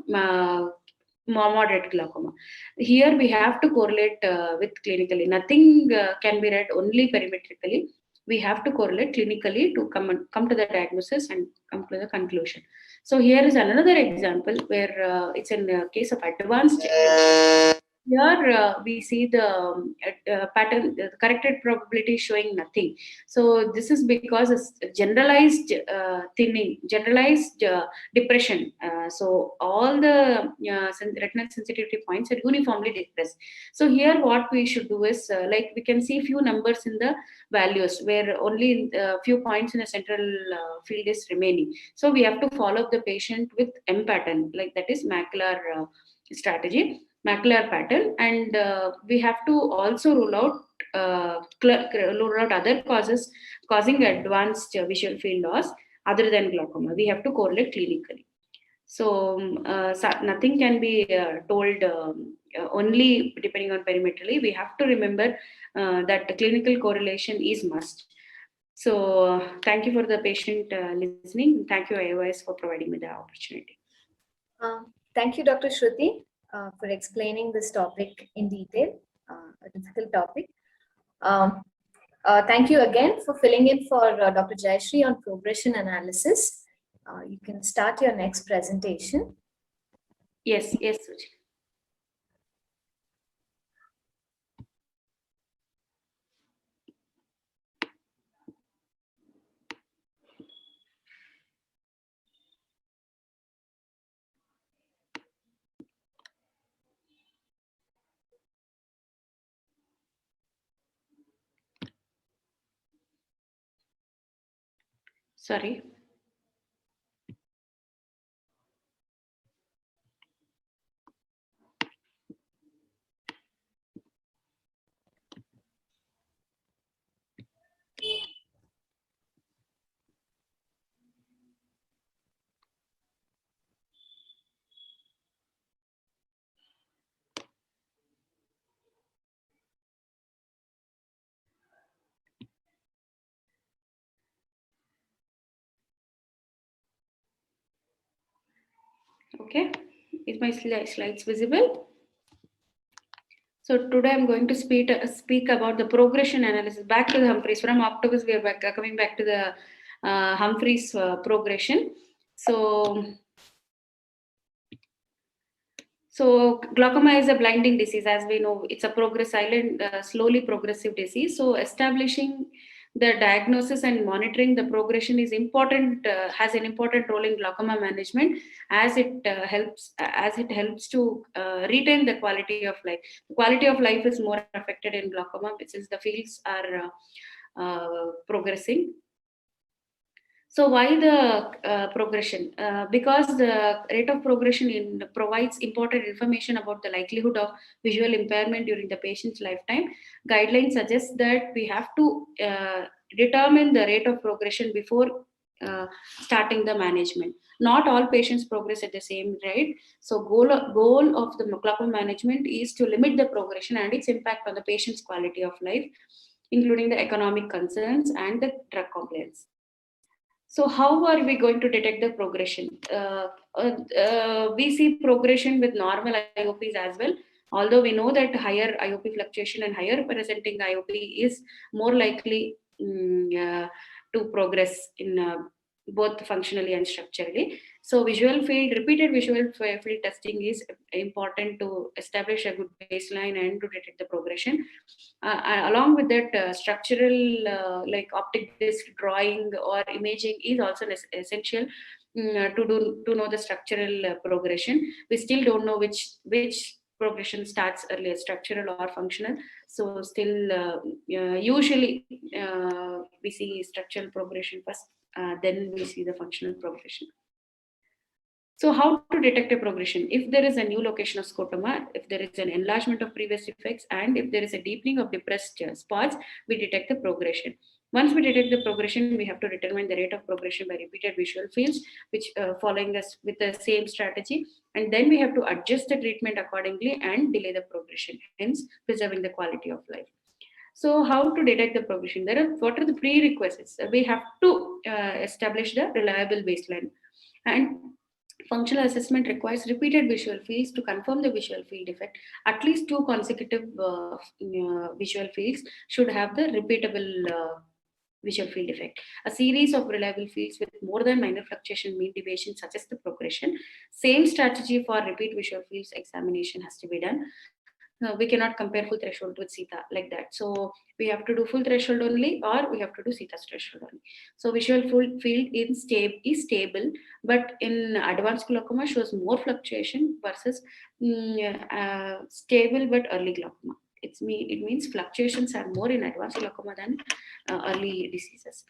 S3: moderate glaucoma. Here we have to correlate with clinically. Nothing can be read only perimetrically. We have to correlate clinically to come to the diagnosis and come to the conclusion. So here is another example where it's in a case of advanced. Here we see the pattern, the corrected probability showing nothing. So this is because it's generalized thinning, generalized depression. So all the retinal sensitivity points are uniformly depressed. So here what we should do is like we can see few numbers in the values where only a few points in the central field is remaining. So we have to follow up the patient with M pattern, like that is macular strategy, macular pattern, and we have to also rule out other causes causing advanced visual field loss other than glaucoma. We have to correlate clinically. So nothing can be told only depending on perimetrally. We have to remember that the clinical correlation is must. So thank you for the patient listening. Thank you, IOS, for providing me the opportunity.
S1: Thank you, Dr. Shruti, for explaining this topic in detail, a difficult topic. Thank you again for filling in for Dr. Jayashree on progression analysis. You can start your next presentation.
S3: Yes, Suji. Sorry. Okay, is my slides visible? So today I'm going to speak about the progression analysis. Back to the Humphreys. From Octopus, we are coming back to the Humphreys progression. So glaucoma is a blinding disease, as we know. It's a silent, slowly progressive disease. So establishing the diagnosis and monitoring the progression is important. Has an important role in glaucoma management, as it helps to retain the quality of life. The quality of life is more affected in glaucoma, since the fields are progressing. So why the progression? Because the rate of progression provides important information about the likelihood of visual impairment during the patient's lifetime. Guidelines suggest that we have to determine the rate of progression before starting the management. Not all patients progress at the same rate. So goal of the glaucoma management is to limit the progression and its impact on the patient's quality of life, including the economic concerns and the drug compliance. So how are we going to detect the progression? We see progression with normal IOPs as well. Although we know that higher IOP fluctuation and higher presenting IOP is more likely to progress in both functionally and structurally. So repeated visual field testing is important to establish a good baseline and to detect the progression. Along with that, structural like optic disc drawing or imaging is also essential to know the structural progression. We still don't know which progression starts earlier, structural or functional. So still, usually we see structural progression first, then we see the functional progression. So how to detect a progression? If there is a new location of scotoma, if there is an enlargement of previous defects, and if there is a deepening of depressed spots, we detect the progression. Once we detect the progression, we have to determine the rate of progression by repeated visual fields, which following us with the same strategy. And then we have to adjust the treatment accordingly and delay the progression, hence preserving the quality of life. So how to detect the progression? What are the prerequisites? We have to establish the reliable baseline. And functional assessment requires repeated visual fields to confirm the visual field effect. At least 2 consecutive visual fields should have the repeatable visual field effect. A series of reliable fields with more than minor fluctuation mean deviation suggests the progression. Same strategy for repeat visual fields examination has to be done. We cannot compare full threshold with CETA like that. So we have to do full threshold only, or we have to do CETA's threshold only. So visual field is stable, but in advanced glaucoma shows more fluctuation versus stable but early glaucoma. It means fluctuations are more in advanced glaucoma than early diseases.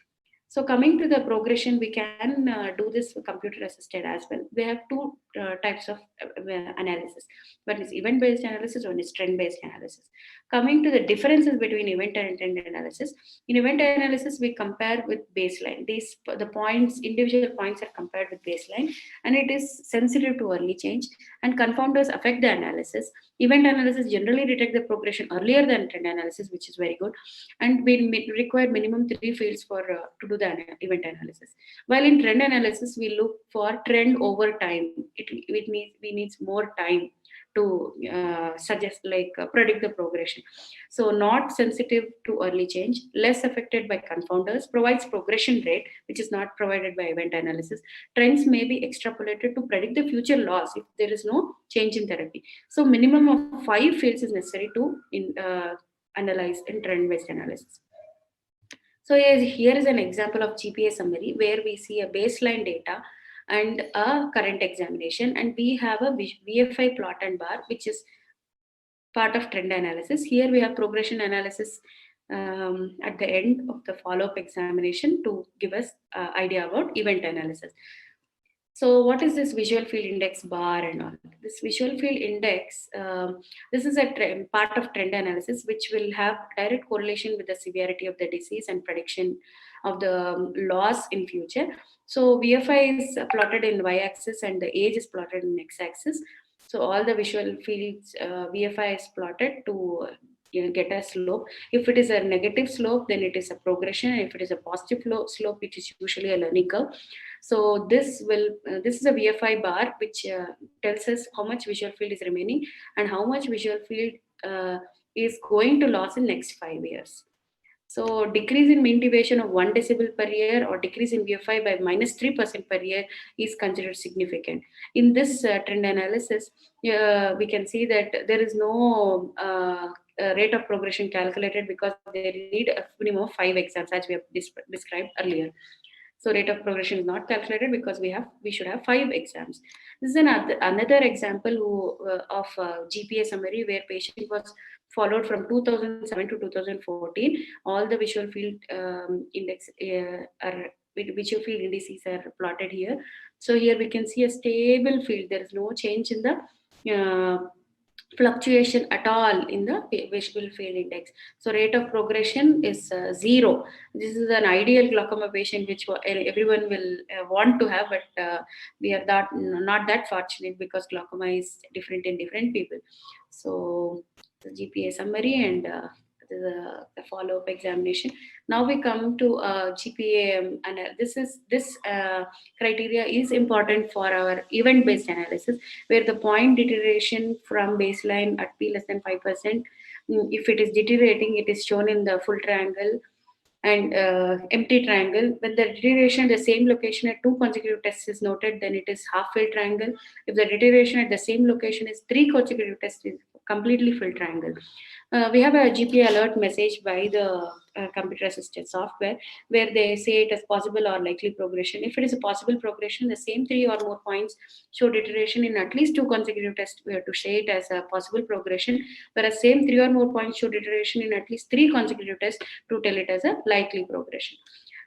S3: So coming to the progression, we can do this computer assisted as well. We have 2 types of analysis. One is event-based analysis, one is trend-based analysis. Coming to the differences between event and trend analysis. In event analysis, we compare with baseline. Individual points are compared with baseline, and it is sensitive to early change, and confounders affect the analysis. Event analysis generally detect the progression earlier than trend analysis, which is very good, and we require minimum 3 fields to do the event analysis. While in trend analysis, we look for trend over time. It means we need more time to predict the progression. So not sensitive to early change, less affected by confounders, provides progression rate, which is not provided by event analysis. Trends may be extrapolated to predict the future loss if there is no change in therapy. So minimum of 5 fields is necessary to analyze in trend-based analysis. So here is an example of GPA summary where we see a baseline data and a current examination, and we have a VFI plot and bar, which is part of trend analysis. Here we have progression analysis at the end of the follow-up examination to give us idea about event analysis. So what is this visual field index bar and all? This visual field index, this is a part of trend analysis, which will have direct correlation with the severity of the disease and prediction of the loss in future. So VFI is plotted in y-axis and the age is plotted in x-axis. So all the visual fields, VFI is plotted to get a slope. If it is a negative slope, then it is a progression. If it is a positive slope, it is usually a learning curve. So this is a VFI bar, which tells us how much visual field is remaining and how much visual field is going to lose in next 5 years. So decrease in mean deviation of 1 decibel per year or decrease in VFI by -3% per year is considered significant. In this trend analysis, we can see that there is no rate of progression calculated because they need a minimum of 5 exams, as we have described earlier. So rate of progression is not calculated because we should have 5 exams. This is another example of GPA summary where patient was followed from 2007 to 2014. All the visual field visual field indices are plotted here. So here we can see a stable field. There is no change in the fluctuation at all in the visual field index. So rate of progression is 0. This is an ideal glaucoma patient which everyone will want to have, but we are not that fortunate because glaucoma is different in different people. So the GPA summary and the follow-up examination. Now we come to GPA, and this criteria is important for our event-based analysis, where the point deterioration from baseline at p less than 5%, if it is deteriorating, it is shown in the full triangle and empty triangle. When the deterioration at the same location at 2 consecutive tests is noted, then it is half-filled triangle. If the deterioration at the same location is 3 consecutive tests, is completely filled triangle. We have a GPA alert message by the computer assisted software where they say it as possible or likely progression. If it is a possible progression, the same 3 or more points show deterioration in at least 2 consecutive tests, we have to say it as a possible progression, whereas same 3 or more points show deterioration in at least 3 consecutive tests to tell it as a likely progression.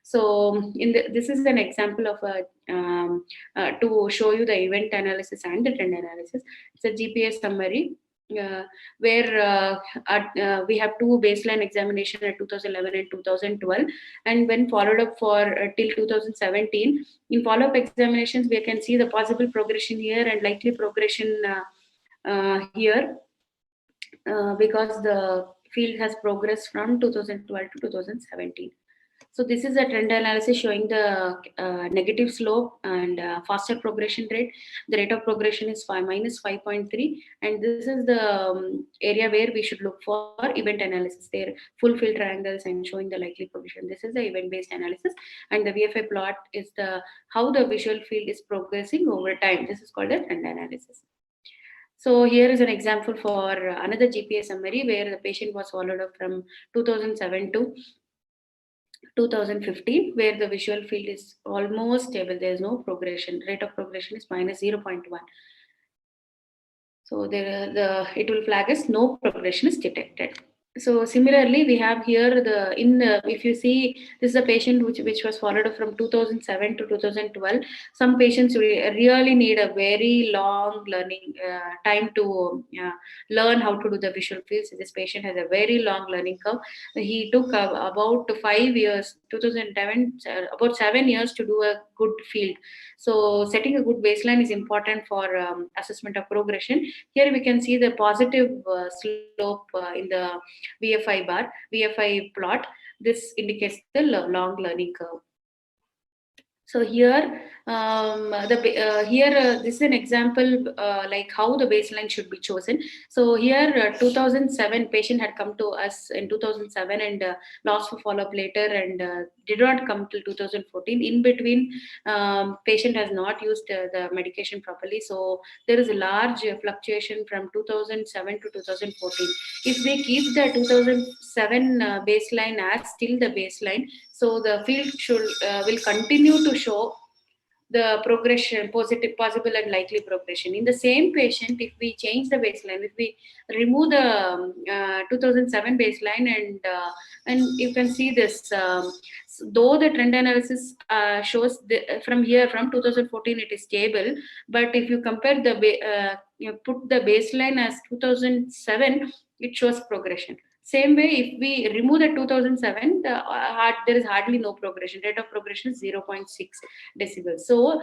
S3: So this is an example of to show you the event analysis and the trend analysis. It's a GPA summary where we have 2 baseline examination at 2011 and 2012, and when followed up for till 2017. In follow-up examinations, we can see the possible progression here and likely progression here because the field has progressed from 2012 to 2017. So this is a trend analysis showing the negative slope and faster progression rate. The rate of progression is -5.3, and this is the area where we should look for event analysis. They're full field triangles and showing the likely progression. This is the event-based analysis, and the VFI plot is how the visual field is progressing over time. This is called the trend analysis. So here is an example for another GPA summary where the patient was followed up from 2007 to 2015, where the visual field is almost stable. There is no progression. Rate of progression is -0.1. So it will flag as no progression is detected. So similarly, we have here if you see, this is a patient which was followed up from 2007 to 2012. Some patients really need a very long learning time to learn how to do the visual fields. This patient has a very long learning curve. He took about 5 years, 2007, about 7 years to do a good field. So setting a good baseline is important for assessment of progression. Here we can see the positive slope in the VFI plot. This indicates the long learning curve. So here, this is an example like how the baseline should be chosen. So here, 2007 patient had come to us in 2007 and lost for follow-up later and did not come till 2014. In between, patient has not used the medication properly. So there is a large fluctuation from 2007 to 2014. If we keep the 2007 baseline as still the baseline, so the field will continue to show the progression, positive, possible and likely progression. In the same patient, if we change the baseline, if we remove the 2007 baseline and you can see this, though the trend analysis shows from 2014 it is stable, but if you compare you put the baseline as 2007, it shows progression. Same way, if we remove the 2007, there is hardly no progression. Rate of progression is 0.6 decibels. So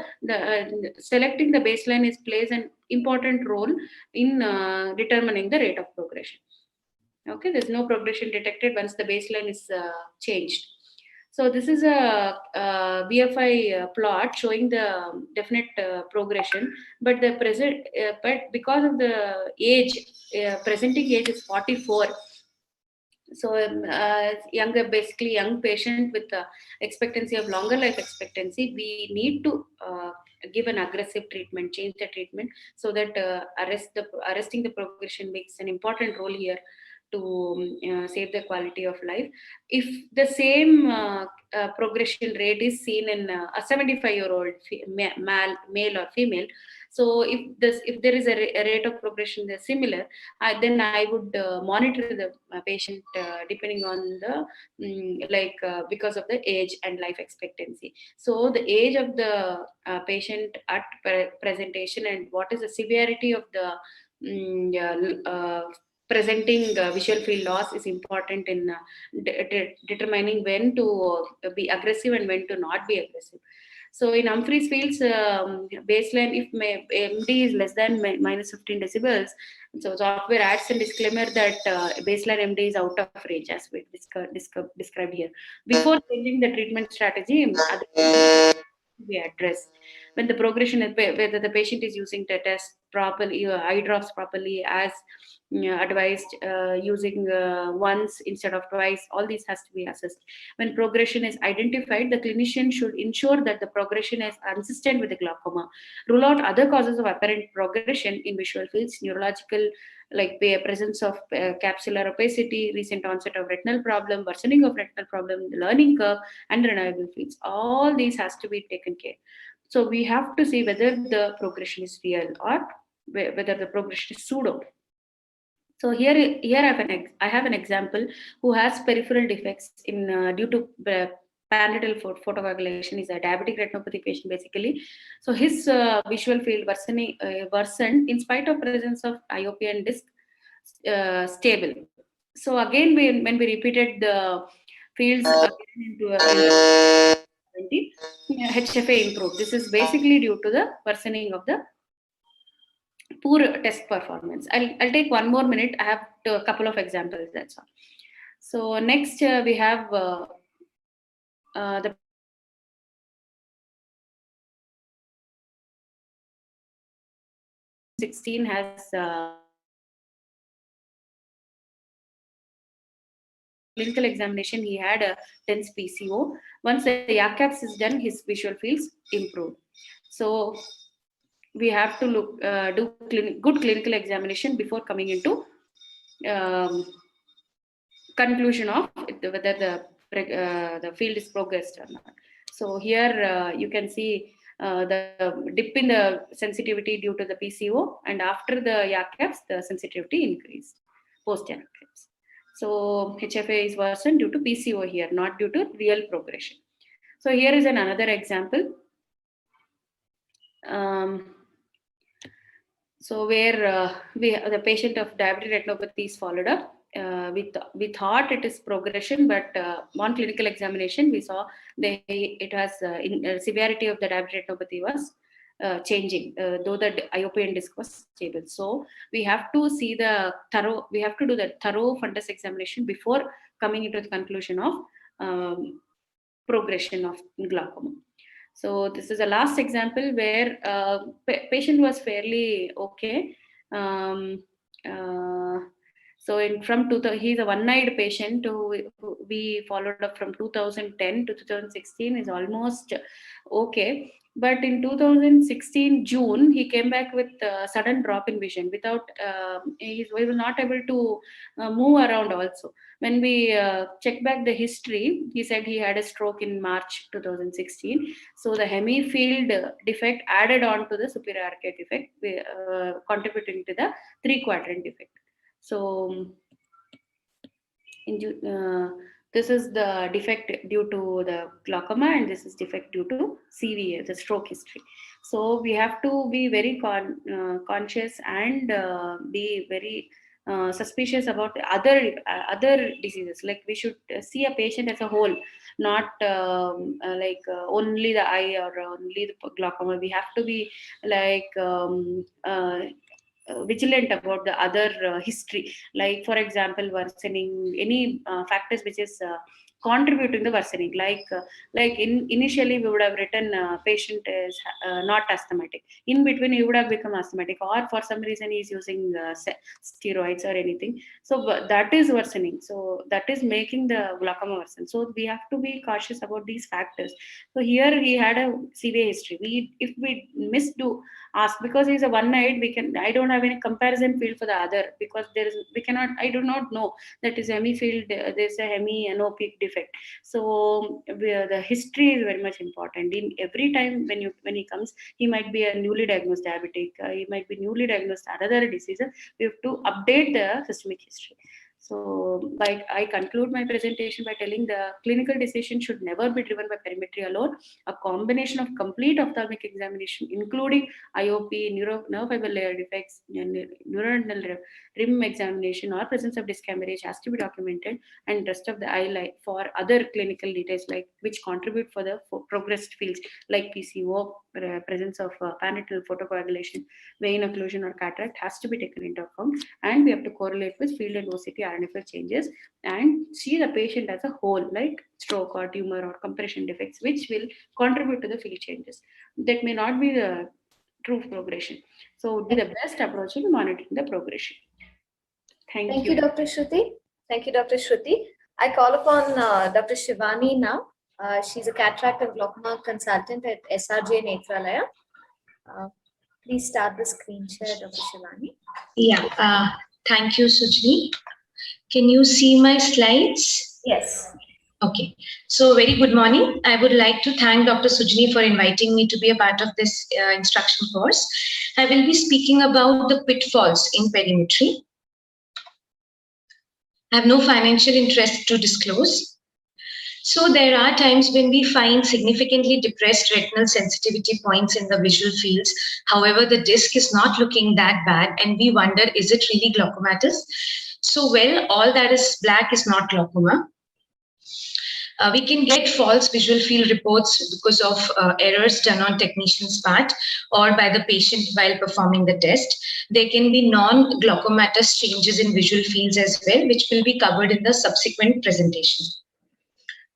S3: selecting the baseline plays an important role in determining the rate of progression. Okay, there's no progression detected once the baseline is changed. So this is a, BFI plot showing the definite progression, but the present, but because of the age, presenting age is 44. So younger, basically young patient with expectancy of longer life expectancy, we need to give an aggressive treatment, change the treatment, so that arresting the progression makes an important role here to save the quality of life. If the same progression rate is seen in a 75-year-old male or female, so if there is a rate of progression that's similar, then I would monitor the patient depending on the because of the age and life expectancy. So the age of the patient at presentation and what is the severity of the presenting visual field loss is important in determining when to be aggressive and when to not be aggressive. So in Humphreys fields, baseline, if MD is less than minus 15 decibels, so software adds a disclaimer that baseline MD is out of range, as we described here. Before changing the treatment strategy, other to be addressed. When the progression is, whether the patient is using the test properly, eye drops properly as advised, using once instead of twice, all these has to be assessed. When progression is identified, the clinician should ensure that the progression is consistent with the glaucoma. Rule out other causes of apparent progression in visual fields, neurological, like presence of capsular opacity, recent onset of retinal problem, worsening of retinal problem, the learning curve, and renewable fields. All these has to be taken care. So we have to see whether the progression is real or whether the progression is pseudo. So here I have an example who has peripheral defects in due to parietal photocoagulation. Is a diabetic retinopathy patient basically. So his visual field worsened in spite of presence of IOP and disc stable. So again, when we repeated the fields again into HFA improved. This is basically due to the worsening of the poor test performance. I'll take one more minute. I have a couple of examples, that's all. So next we have the '16 has clinical examination. He had a dense PCO. Once the YACAPS is done, his visual fields improve. So we have to look do good clinical examination before coming into conclusion of whether the field is progressed or not. So here you can see the dip in the sensitivity due to the PCO, and after the YACAPS, the sensitivity increased post YACAPS. So HFA is worsened due to PCO here, not due to real progression. So here is another example. So where the patient of diabetic retinopathy is followed up. We thought it is progression, but on clinical examination we saw it has severity of the diabetic retinopathy was changing, though the IOP and disc was stable. So we have to see we have to do the thorough fundus examination before coming into the conclusion of progression of glaucoma. So this is the last example where patient was fairly okay. So he's a one-eyed patient who we followed up from 2010 to 2016, is almost okay. But in 2016 June, he came back with sudden drop in vision without, he was not able to move around also. When we check back the history, he said he had a stroke in March 2016. So the hemifield defect added on to the superior arcade defect, contributing to the 3-quadrant defect. So this is the defect due to the glaucoma, and this is defect due to CVA, the stroke history. So we have to be very conscious and be very suspicious about other diseases. Like we should see a patient as a whole, not only the eye or only the glaucoma. We have to be like vigilant about the other history, like for example worsening, any factors which is contributing the worsening, like initially we would have written patient is not asthmatic, in between he would have become asthmatic, or for some reason he is using steroids or anything, so that is worsening, so that is making the glaucoma worsen. So we have to be cautious about these factors. So here he had a severe history. If we miss to ask, because he's a one-eyed, I don't have any comparison field for the other, because I do not know that is hemi field, there's a hemi anopic defect. So the history is very much important. In every time when he comes, he might be a newly diagnosed diabetic, he might be newly diagnosed another disease. We have to update the systemic history. So I conclude my presentation by telling the clinical decision should never be driven by perimetry alone. A combination of complete ophthalmic examination, including IOP, nerve fiber layer defects, neuronal rim examination, or presence of disc hemorrhage has to be documented, and rest of the eye for other clinical details like which contribute for the progressed fields like PCO, presence of panatal photocoagulation, vein occlusion, or cataract has to be taken into account, and we have to correlate with field and OCT RNFL changes and see the patient as a whole, like stroke or tumor or compression defects, which will contribute to the field changes. That may not be the true progression. So would be the best approach in monitoring the progression. Thank you.
S1: Dr. Shruti. Thank you, Dr. Shruti. I call upon Dr. Shivani now. She's a cataract and glaucoma consultant at SRJ Nethralaya. Please start the screen share, Dr. Shivani.
S4: Yeah, thank you, Sujni. Can you see my slides?
S1: Yes.
S4: Okay, so very good morning. I would like to thank Dr. Sujni for inviting me to be a part of this instruction course. I will be speaking about the pitfalls in perimetry. I have no financial interest to disclose. So there are times when we find significantly depressed retinal sensitivity points in the visual fields. However, the disc is not looking that bad and we wonder, is it really glaucomatous? So, well, all that is black is not glaucoma. We can get false visual field reports because of errors done on technician's part or by the patient while performing the test. There can be non-glaucomatous changes in visual fields as well, which will be covered in the subsequent presentation.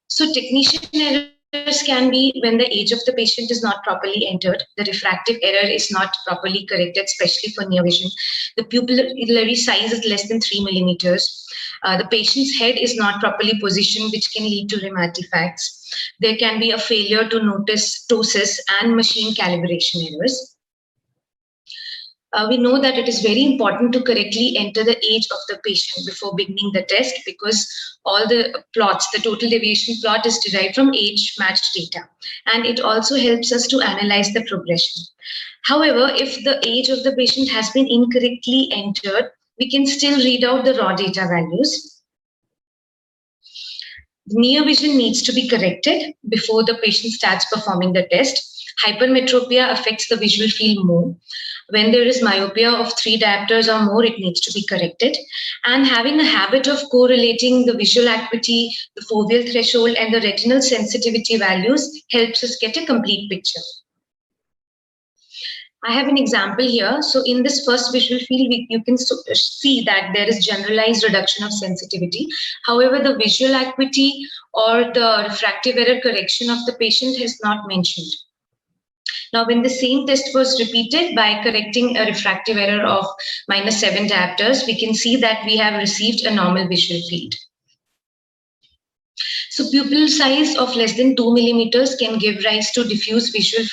S4: So technician errors can be when the age of the patient is not properly entered, the refractive error is not properly corrected, especially for near vision. The pupillary size is less than 3 millimeters. The patient's head is not properly positioned, which can lead to rim artifacts. There can be a failure to notice ptosis and machine calibration errors. We know that it is very important to correctly enter the age of the patient before beginning the test, because all the plots, the total deviation plot is derived from age-matched data, and it also helps us to analyze the progression. However, if the age of the patient has been incorrectly entered, we can still read out the raw data values. Near vision needs to be corrected before the patient starts performing the test. Hypermetropia affects the visual field more. When there is myopia of 3 diopters or more, it needs to be corrected. And having a habit of correlating the visual acuity, the foveal threshold, and the retinal sensitivity values helps us get a complete picture. I have an example here. So in this first visual field, you can see that there is generalized reduction of sensitivity. However, the visual acuity or the refractive error correction of the patient is not mentioned. Now, when the same test was repeated by correcting a refractive error of -7 diopters, we can see that we have received a normal visual field. So pupil size of less than 2 millimeters can give rise to diffuse visual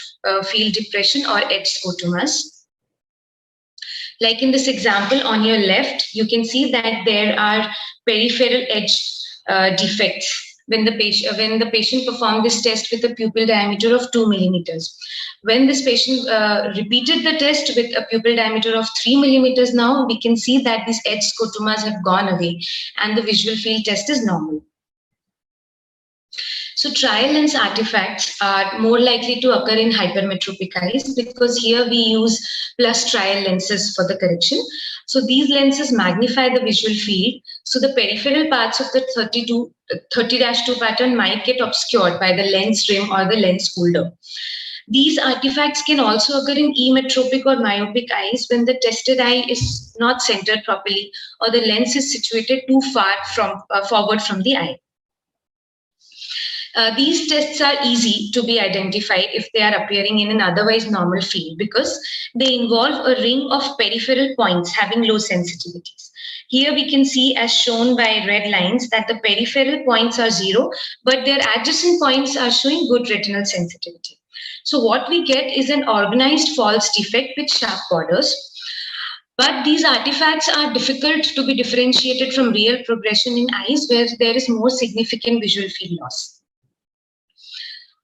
S4: field depression or edge scotomas. Like in this example on your left, you can see that there are peripheral edge defects when the patient performed this test with a pupil diameter of 2 millimeters. When this patient repeated the test with a pupil diameter of 3 millimeters now, we can see that these edge scotomas have gone away and the visual field test is normal. So trial lens artifacts are more likely to occur in hypermetropic eyes because here we use plus trial lenses for the correction. So these lenses magnify the visual field. So the peripheral parts of the 30-2 pattern might get obscured by the lens rim or the lens holder. These artifacts can also occur in emetropic or myopic eyes when the tested eye is not centered properly or the lens is situated too far forward from the eye. These tests are easy to be identified if they are appearing in an otherwise normal field because they involve a ring of peripheral points having low sensitivities. Here we can see, as shown by red lines, that the peripheral points are 0, but their adjacent points are showing good retinal sensitivity. So what we get is an organized false defect with sharp borders. But these artifacts are difficult to be differentiated from real progression in eyes where there is more significant visual field loss.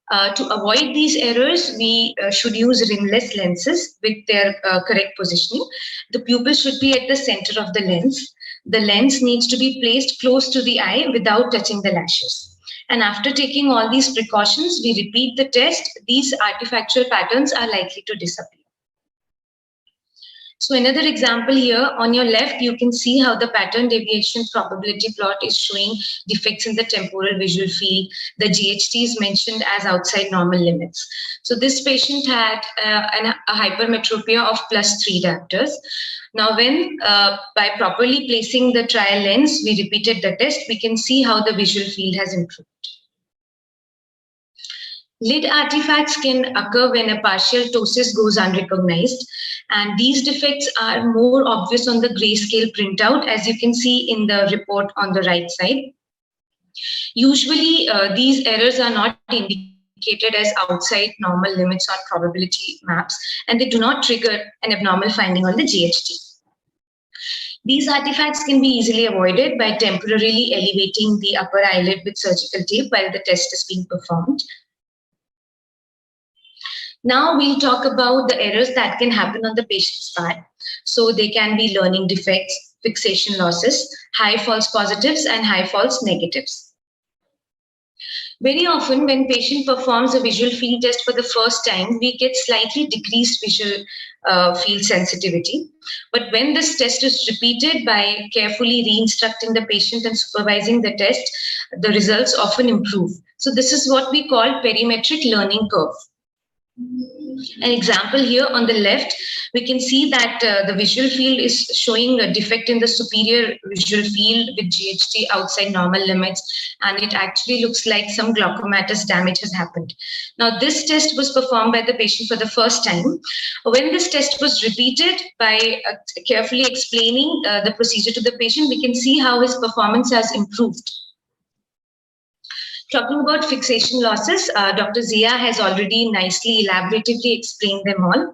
S4: To avoid these errors, we should use rimless lenses with their correct positioning. The pupil should be at the center of the lens. The lens needs to be placed close to the eye without touching the lashes. And after taking all these precautions, we repeat the test. These artifactual patterns are likely to disappear. So another example here, on your left, you can see how the pattern deviation probability plot is showing defects in the temporal visual field. The GHT is mentioned as outside normal limits. So this patient had a hypermetropia of +3 diopters. Now when by properly placing the trial lens, we repeated the test, we can see how the visual field has improved. Lid artifacts can occur when a partial ptosis goes unrecognized, and these defects are more obvious on the grayscale printout, as you can see in the report on the right side. Usually, these errors are not indicated as outside normal limits on probability maps, and they do not trigger an abnormal finding on the GHT. These artifacts can be easily avoided by temporarily elevating the upper eyelid with surgical tape while the test is being performed. Now we'll talk about the errors that can happen on the patient's part. So they can be learning defects, fixation losses, high false positives, and high false negatives. Very often when patient performs a visual field test for the first time, we get slightly decreased visual field sensitivity. But when this test is repeated by carefully re-instructing the patient and supervising the test, the results often improve. So this is what we call perimetric learning curve. An example here on the left, we can see that the visual field is showing a defect in the superior visual field with GHT outside normal limits, and it actually looks like some glaucomatous damage has happened. Now, this test was performed by the patient for the first time. When this test was repeated by carefully explaining the procedure to the patient, we can see how his performance has improved. Talking about fixation losses, Dr. Zia has already nicely elaboratively explained them all.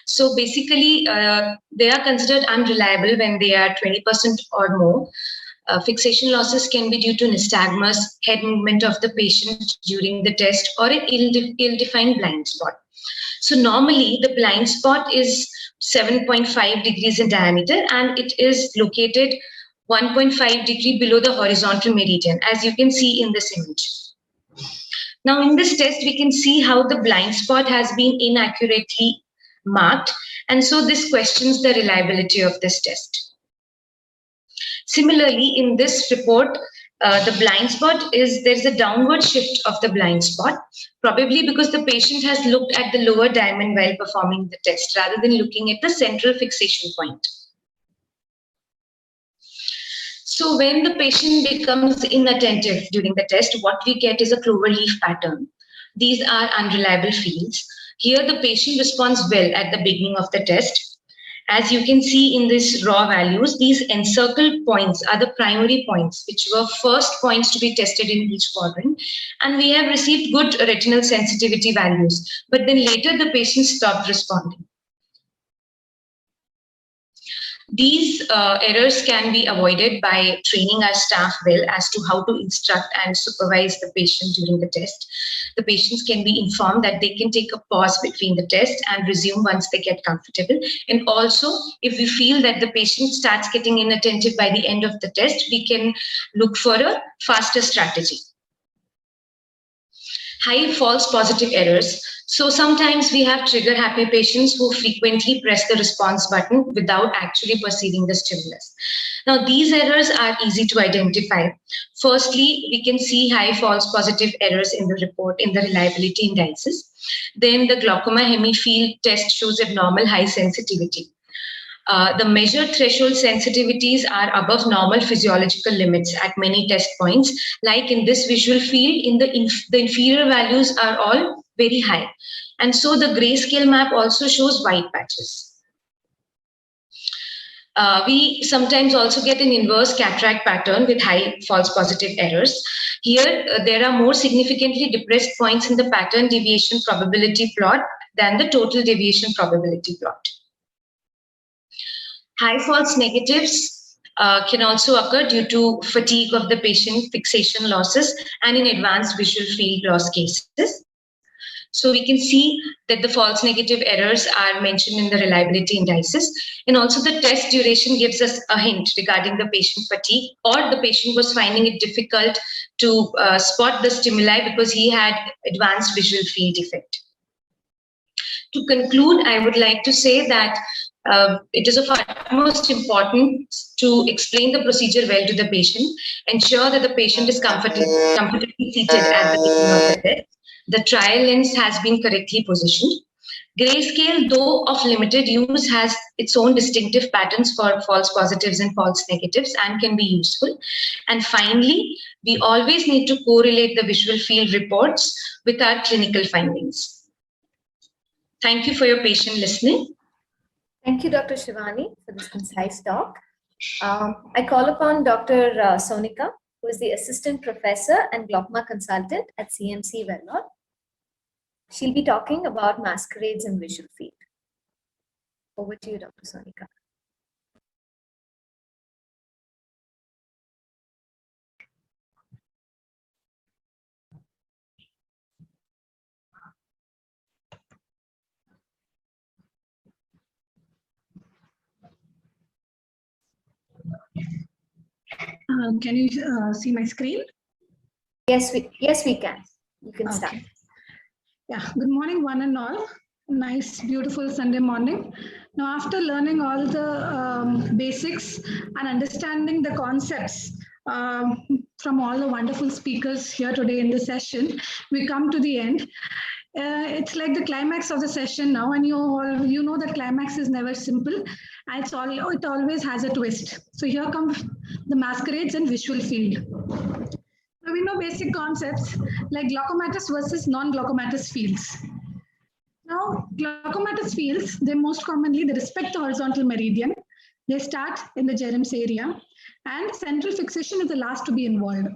S4: So basically, they are considered unreliable when they are 20% or more. Fixation losses can be due to nystagmus, head movement of the patient during the test, or an ill-defined blind spot. So normally, the blind spot is 7.5 degrees in diameter, and it is located 1.5 degree below the horizontal meridian, as you can see in this image. Now in this test, we can see how the blind spot has been inaccurately marked, and so this questions the reliability of this test. Similarly, in this report, the blind spot there's a downward shift of the blind spot, probably because the patient has looked at the lower diamond while performing the test rather than looking at the central fixation point. So when the patient becomes inattentive during the test, what we get is a cloverleaf pattern. These are unreliable fields. Here the patient responds well at the beginning of the test. As you can see in these raw values, these encircled points are the primary points, which were first points to be tested in each quadrant. And we have received good retinal sensitivity values, but then later the patient stopped responding. These errors can be avoided by training our staff well as to how to instruct and supervise the patient during the test. The patients can be informed that they can take a pause between the test and resume once they get comfortable. And also, if we feel that the patient starts getting inattentive by the end of the test, we can look for a faster strategy. High false positive errors. So sometimes we have trigger happy patients who frequently press the response button without actually perceiving the stimulus. Now, these errors are easy to identify. Firstly, we can see high false positive errors in the report in the reliability indices. Then the glaucoma hemifield test shows abnormal high sensitivity. The measured threshold sensitivities are above normal physiological limits at many test points. Like in this visual field, in the inferior values are all very high. And so the grayscale map also shows white patches. We sometimes also get an inverse cataract pattern with high false positive errors. Here, there are more significantly depressed points in the pattern deviation probability plot than the total deviation probability plot. High false negatives can also occur due to fatigue of the patient, fixation losses, and in advanced visual field loss cases. So we can see that the false negative errors are mentioned in the reliability indices. And also the test duration gives us a hint regarding the patient fatigue, or the patient was finding it difficult to spot the stimuli because he had advanced visual field defect. To conclude, I would like to say that it is of utmost importance to explain the procedure well to the patient, ensure that the patient is comfortably seated at the beginning of the test. The trial lens has been correctly positioned. Grayscale, though of limited use, has its own distinctive patterns for false positives and false negatives and can be useful. And finally, we always need to correlate the visual field reports with our clinical findings. Thank you for your patient listening.
S1: Thank you, Dr. Shivani, for this concise talk. I call upon Dr. Sonika, who is the Assistant Professor and Glaucoma Consultant at CMC Vellore. She'll be talking about masquerades in visual field. Over to you, Dr. Sonika.
S5: Can you see my screen?
S1: Yes, we can. You can start.
S5: Okay. Yeah, good morning, one and all. Nice, beautiful Sunday morning. Now, after learning all the basics and understanding the concepts from all the wonderful speakers here today in the session, we come to the end. It's like the climax of the session now, and you know that climax is never simple, and it always has a twist. So here come the masquerades and visual field. So we know basic concepts like glaucomatous versus non-glaucomatous fields. Now, glaucomatous fields, they respect the horizontal meridian. They start in the Jerem's area, and central fixation is the last to be involved.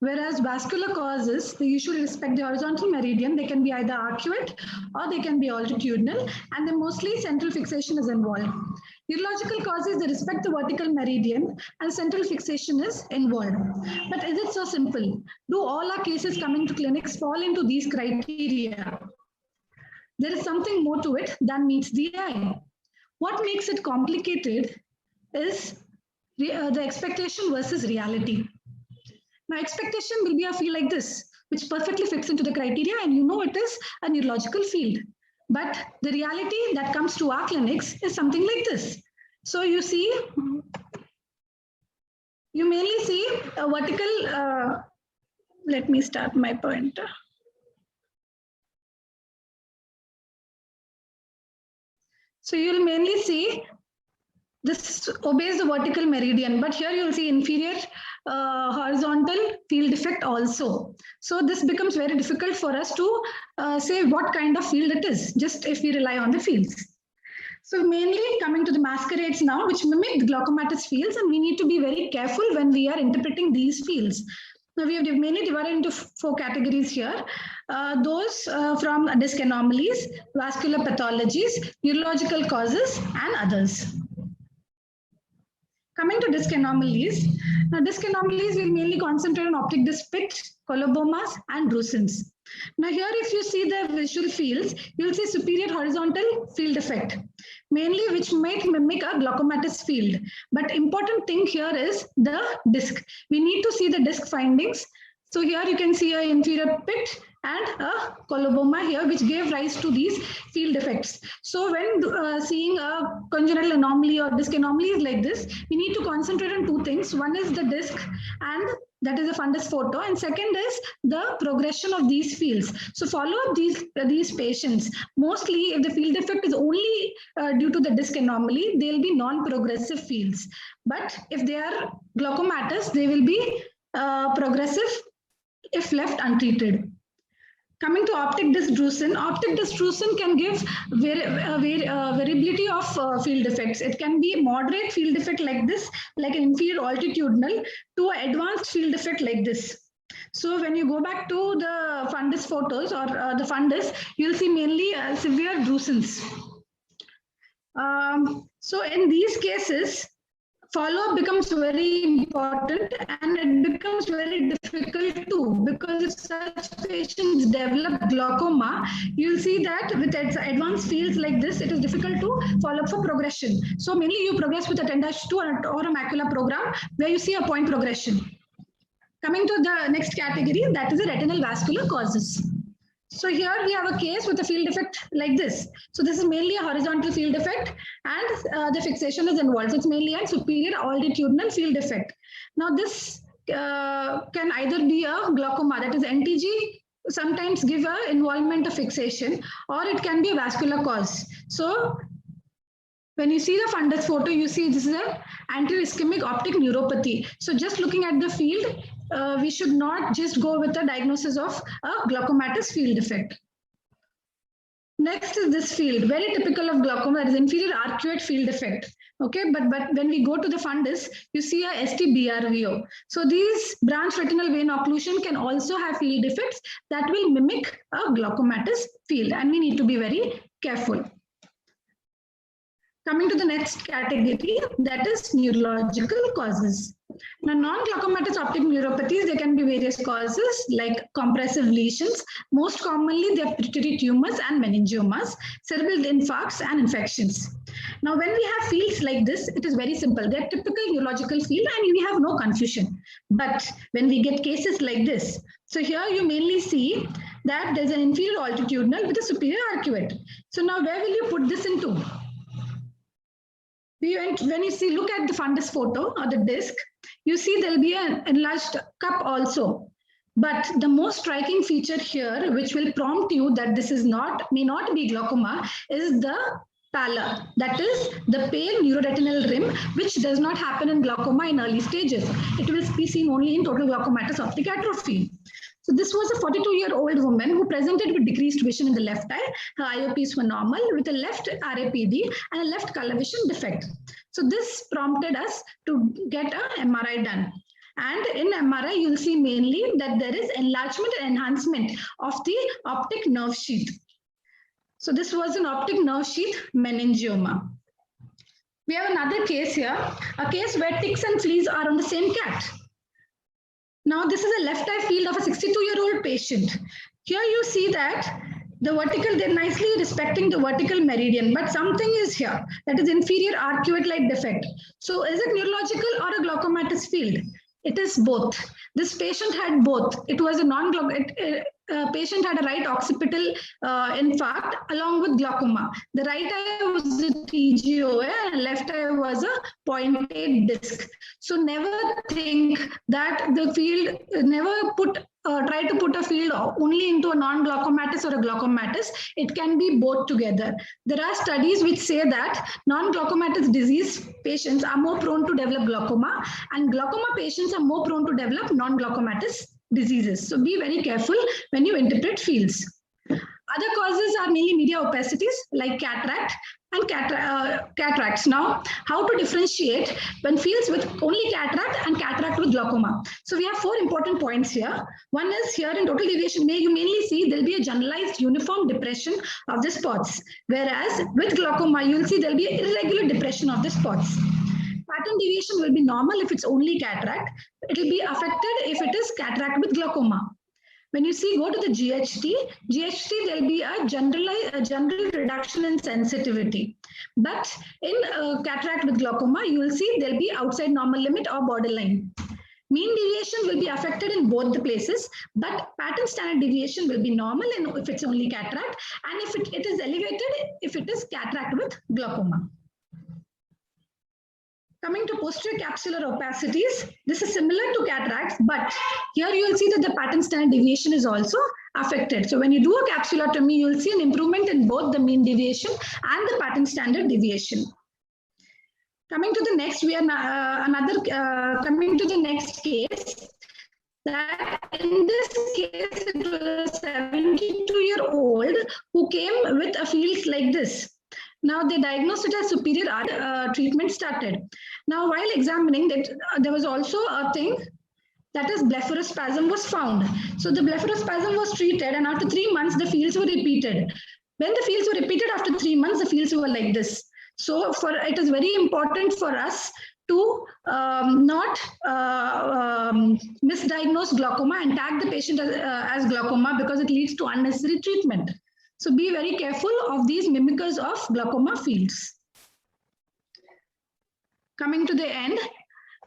S5: Whereas vascular causes, they usually respect the horizontal meridian. They can be either arcuate or they can be altitudinal, and then mostly central fixation is involved. Neurological causes, they respect the vertical meridian and central fixation is involved. But is it so simple? Do all our cases coming to clinics fall into these criteria? There is something more to it than meets the eye. What makes it complicated is the expectation versus reality. Now, expectation will be a field like this, which perfectly fits into the criteria, and you know it is a neurological field. But the reality that comes to our clinics is something like this. So you see, you mainly see a vertical, let me start my pointer. So you'll mainly see this obeys the vertical meridian, but here you'll see inferior horizontal field defect also. So this becomes very difficult for us to say what kind of field it is, just if we rely on the fields. So mainly coming to the masquerades now, which mimic the glaucomatous fields, and we need to be very careful when we are interpreting these fields. Now we have mainly divided into 4 categories here. Those from disc anomalies, vascular pathologies, neurological causes, and others. Coming to disc anomalies, now disc anomalies will mainly concentrate on optic disc pit, colobomas, and brucins. Now here, if you see the visual fields, you'll see superior horizontal field effect, mainly which might mimic a glaucomatous field. But important thing here is the disc. We need to see the disc findings. So here you can see an inferior pit and a coloboma here, which gave rise to these field effects. So when seeing a congenital anomaly or disc anomalies like this, we need to concentrate on two things. One is the disc, and that is a fundus photo, and second is the progression of these fields. So follow up these patients. Mostly, if the field defect is only due to the disc anomaly, they will be non-progressive fields. But if they are glaucomatous, they will be progressive if left untreated. Coming to optic disc drusen can give variability of field effects. It can be moderate field effect like this, like an inferior altitudinal, to an advanced field effect like this. So when you go back to the fundus photos or the fundus, you'll see mainly severe drusens. So in these cases, follow-up becomes very important, and it becomes very difficult too, because if such patients develop glaucoma, you'll see that with advanced fields like this, it is difficult to follow up for progression. So mainly you progress with a 10-2 or a macular program where you see a point progression. Coming to the next category, that is the retinal vascular causes. So here we have a case with a field defect like this. So this is mainly a horizontal field defect, and the fixation is involved. So it's mainly a superior altitudinal field defect. Now this can either be a glaucoma, that is NTG, sometimes give a involvement of fixation, or it can be a vascular cause. So when you see the fundus photo, you see this is an anterior-ischemic optic neuropathy. So just looking at the field, we should not just go with a diagnosis of a glaucomatous field defect. Next is this field, very typical of glaucoma, that is inferior arcuate field defect. Okay, but when we go to the fundus, you see a STBRVO. So these branch retinal vein occlusion can also have field defects that will mimic a glaucomatous field, and we need to be very careful. Coming to the next category, that is neurological causes. Now, non-glaucomatous optic neuropathies, there can be various causes like compressive lesions. Most commonly, they are pituitary tumors and meningiomas, cerebral infarcts and infections. Now, when we have fields like this, it is very simple. They are typical neurological field and we have no confusion. But when we get cases like this, so here you mainly see that there's an inferior altitudinal with a superior arcuate. So now where will you put this into? When you see, look at the fundus photo or the disc, you see there'll be an enlarged cup also. But the most striking feature here, which will prompt you that this is may not be glaucoma, is the pallor. That is the pale neuroretinal rim, which does not happen in glaucoma in early stages. It will be seen only in total glaucomatous optic atrophy. So this was a 42-year-old woman who presented with decreased vision in the left eye. Her IOPs were normal with a left RAPD and a left color vision defect. So this prompted us to get an MRI done. And in MRI, you'll see mainly that there is enlargement and enhancement of the optic nerve sheath. So this was an optic nerve sheath meningioma. We have another case here, a case where ticks and fleas are on the same cat. Now, this is a left eye field of a 62-year-old patient. Here you see that the vertical, they're nicely respecting the vertical meridian, but something is here, that is inferior arcuate-like defect. So is it neurological or a glaucomatous field? It is both. This patient had both. It was a patient had a right occipital infarct along with glaucoma. The right eye was a TGOA and left eye was a pointed disc. So never think that the field, try to put a field only into a non-glaucomatous or a glaucomatous. It can be both together. There are studies which say that non-glaucomatous disease patients are more prone to develop glaucoma, and glaucoma patients are more prone to develop non-glaucomatous diseases. So be very careful when you interpret fields. Other causes are mainly media opacities like cataract and cataracts. Now, how to differentiate when fields with only cataract and cataract with glaucoma? So we have 4 important points here. One is here in total deviation, you mainly see there'll be a generalized uniform depression of the spots. Whereas with glaucoma, you'll see there'll be an irregular depression of the spots. Pattern deviation will be normal if it's only cataract. It will be affected if it is cataract with glaucoma. When you see, go to the GHT, there'll be a general reduction in sensitivity. But in cataract with glaucoma, you will see there'll be outside normal limit or borderline. Mean deviation will be affected in both the places, but pattern standard deviation will be normal if it's only cataract, and if it is elevated if it is cataract with glaucoma. Coming to posterior capsular opacities, this is similar to cataracts, but here you will see that the pattern standard deviation is also affected. So when you do a capsulotomy, you will see an improvement in both the mean deviation and the pattern standard deviation. Coming to the next, we are coming to the next case. That in this case, it was a 72-year-old who came with a field like this. Now they diagnosed it as superior treatment started. Now while examining that, there was also a thing that is blepharospasm was found. So the blepharospasm was treated, and after 3 months the fields were repeated. When the fields were repeated after 3 months, the fields were like this. So it is very important for us to not misdiagnose glaucoma and tag the patient as glaucoma, because it leads to unnecessary treatment. So be very careful of these mimickers of glaucoma fields. Coming to the end,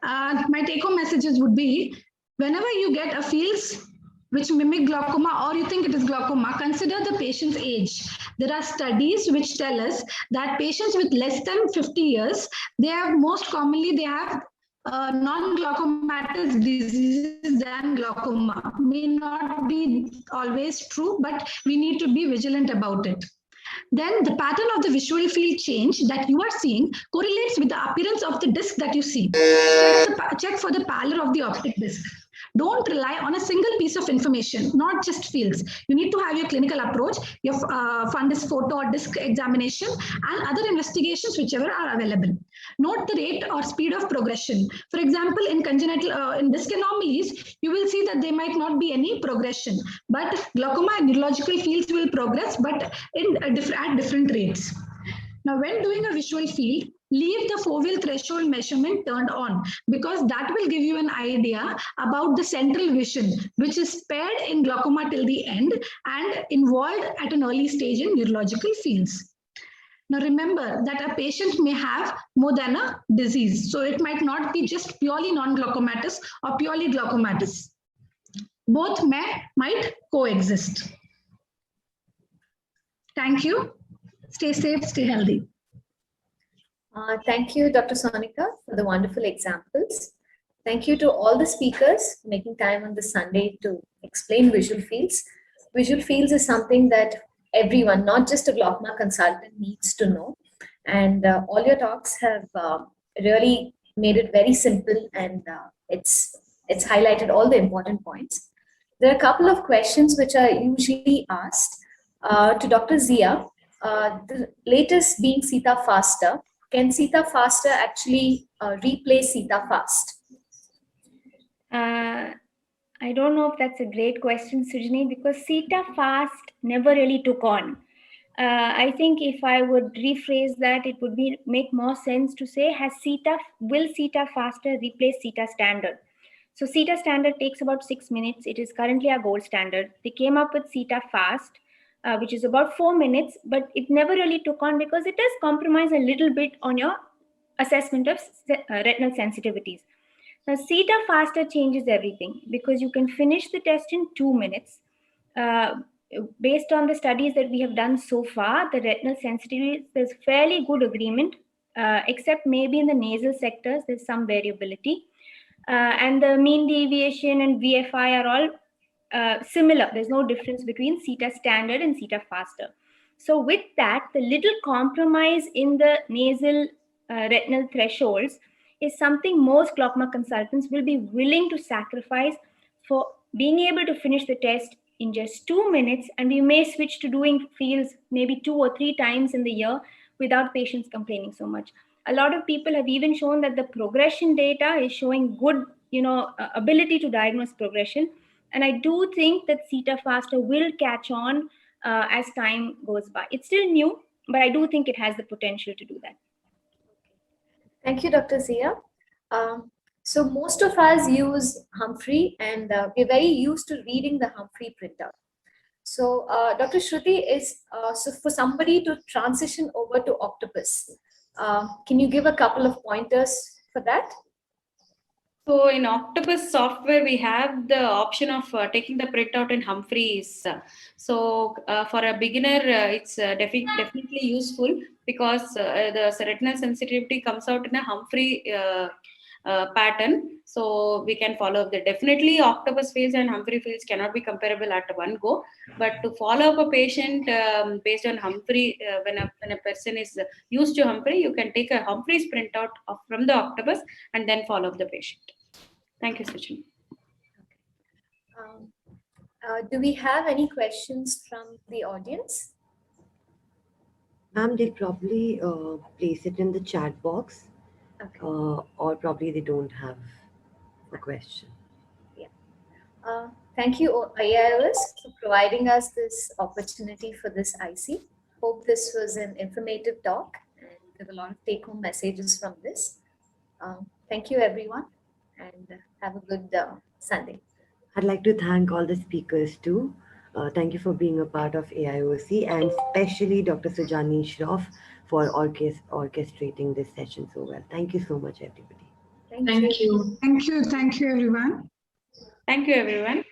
S5: my take-home messages would be, whenever you get a fields which mimic glaucoma or you think it is glaucoma, consider the patient's age. There are studies which tell us that patients with less than 50 years, they have non-glaucomatous diseases than glaucoma. May not be always true, but we need to be vigilant about it. Then the pattern of the visual field change that you are seeing correlates with the appearance of the disc that you see. Check for the pallor of the optic disc. Don't rely on a single piece of information, not just fields. You need to have your clinical approach, your fundus photo or disc examination, and other investigations whichever are available. Note the rate or speed of progression. For example, in congenital in disc anomalies, you will see that there might not be any progression, but glaucoma and neurological fields will progress, but at different rates. Now, when doing a visual field, leave the foveal threshold measurement turned on, because that will give you an idea about the central vision, which is spared in glaucoma till the end and involved at an early stage in neurological fields. Now, remember that a patient may have more than a disease. So it might not be just purely non-glaucomatous or purely glaucomatous. Both might coexist. Thank you. Stay safe, stay healthy.
S1: Thank you, Dr. Sonika, for the wonderful examples. Thank you to all the speakers for making time on this Sunday to explain visual fields. Visual fields is something that everyone, not just a glaucoma consultant, needs to know. And all your talks have really made it very simple, and it's highlighted all the important points. There are a couple of questions which are usually asked to Dr. Zia. The latest being Sita Faster. Can Sita Faster actually replace Sita Fast?
S2: I don't know if that's a great question, Sujani, because Sita Fast never really took on. I think if I would rephrase that, it would make more sense to say, will Sita Faster replace Sita Standard? So Sita Standard takes about 6 minutes. It is currently our gold standard. They came up with Sita Fast, which is about 4 minutes, but it never really took on because it does compromise a little bit on your assessment of retinal sensitivities. Now, Sita Faster changes everything because you can finish the test in 2 minutes. Based on the studies that we have done so far, the retinal sensitivity, there's fairly good agreement, except maybe in the nasal sectors, there's some variability. And the mean deviation and VFI are all similar. There's no difference between Sita Standard and Sita Faster. So with that, the little compromise in the nasal retinal thresholds is something most glaucoma consultants will be willing to sacrifice for being able to finish the test in just 2 minutes, and we may switch to doing fields maybe 2 or 3 times in the year without patients complaining so much. A lot of people have even shown that the progression data is showing good, ability to diagnose progression. And I do think that Sita Faster will catch on as time goes by. It's still new, but I do think it has the potential to do that.
S1: Thank you, Dr. Zia. So most of us use Humphrey, and we're very used to reading the Humphrey printout. So Dr. Shruti, so for somebody to transition over to Octopus, can you give a couple of pointers for that?
S3: So in Octopus software, we have the option of taking the printout in Humphreys. So for a beginner, it's definitely useful because the retinal sensitivity comes out in a Humphrey pattern. So we can follow up the definitely Octopus fields and Humphrey fields cannot be comparable at one go. But to follow up a patient based on Humphrey, when a person is used to Humphrey, you can take a Humphrey's printout from the Octopus and then follow up the patient. Thank you, Sachin.
S1: Do we have any questions from the audience?
S6: Ma'am, they'll probably place it in the chat box,
S1: Okay.
S6: or probably they don't have a question.
S1: Thank you, IIOS, for providing us this opportunity for this IC. Hope this was an informative talk and there were a lot of take-home messages from this. Thank you, everyone, and have a good Sunday.
S6: I'd like to thank all the speakers too. Thank you for being a part of AIOC, and especially Dr. Sujani Shroff for orchestrating this session so well. Thank you so much, everybody.
S4: Thank you.
S5: Thank you. Thank you, everyone.
S3: Thank you, everyone.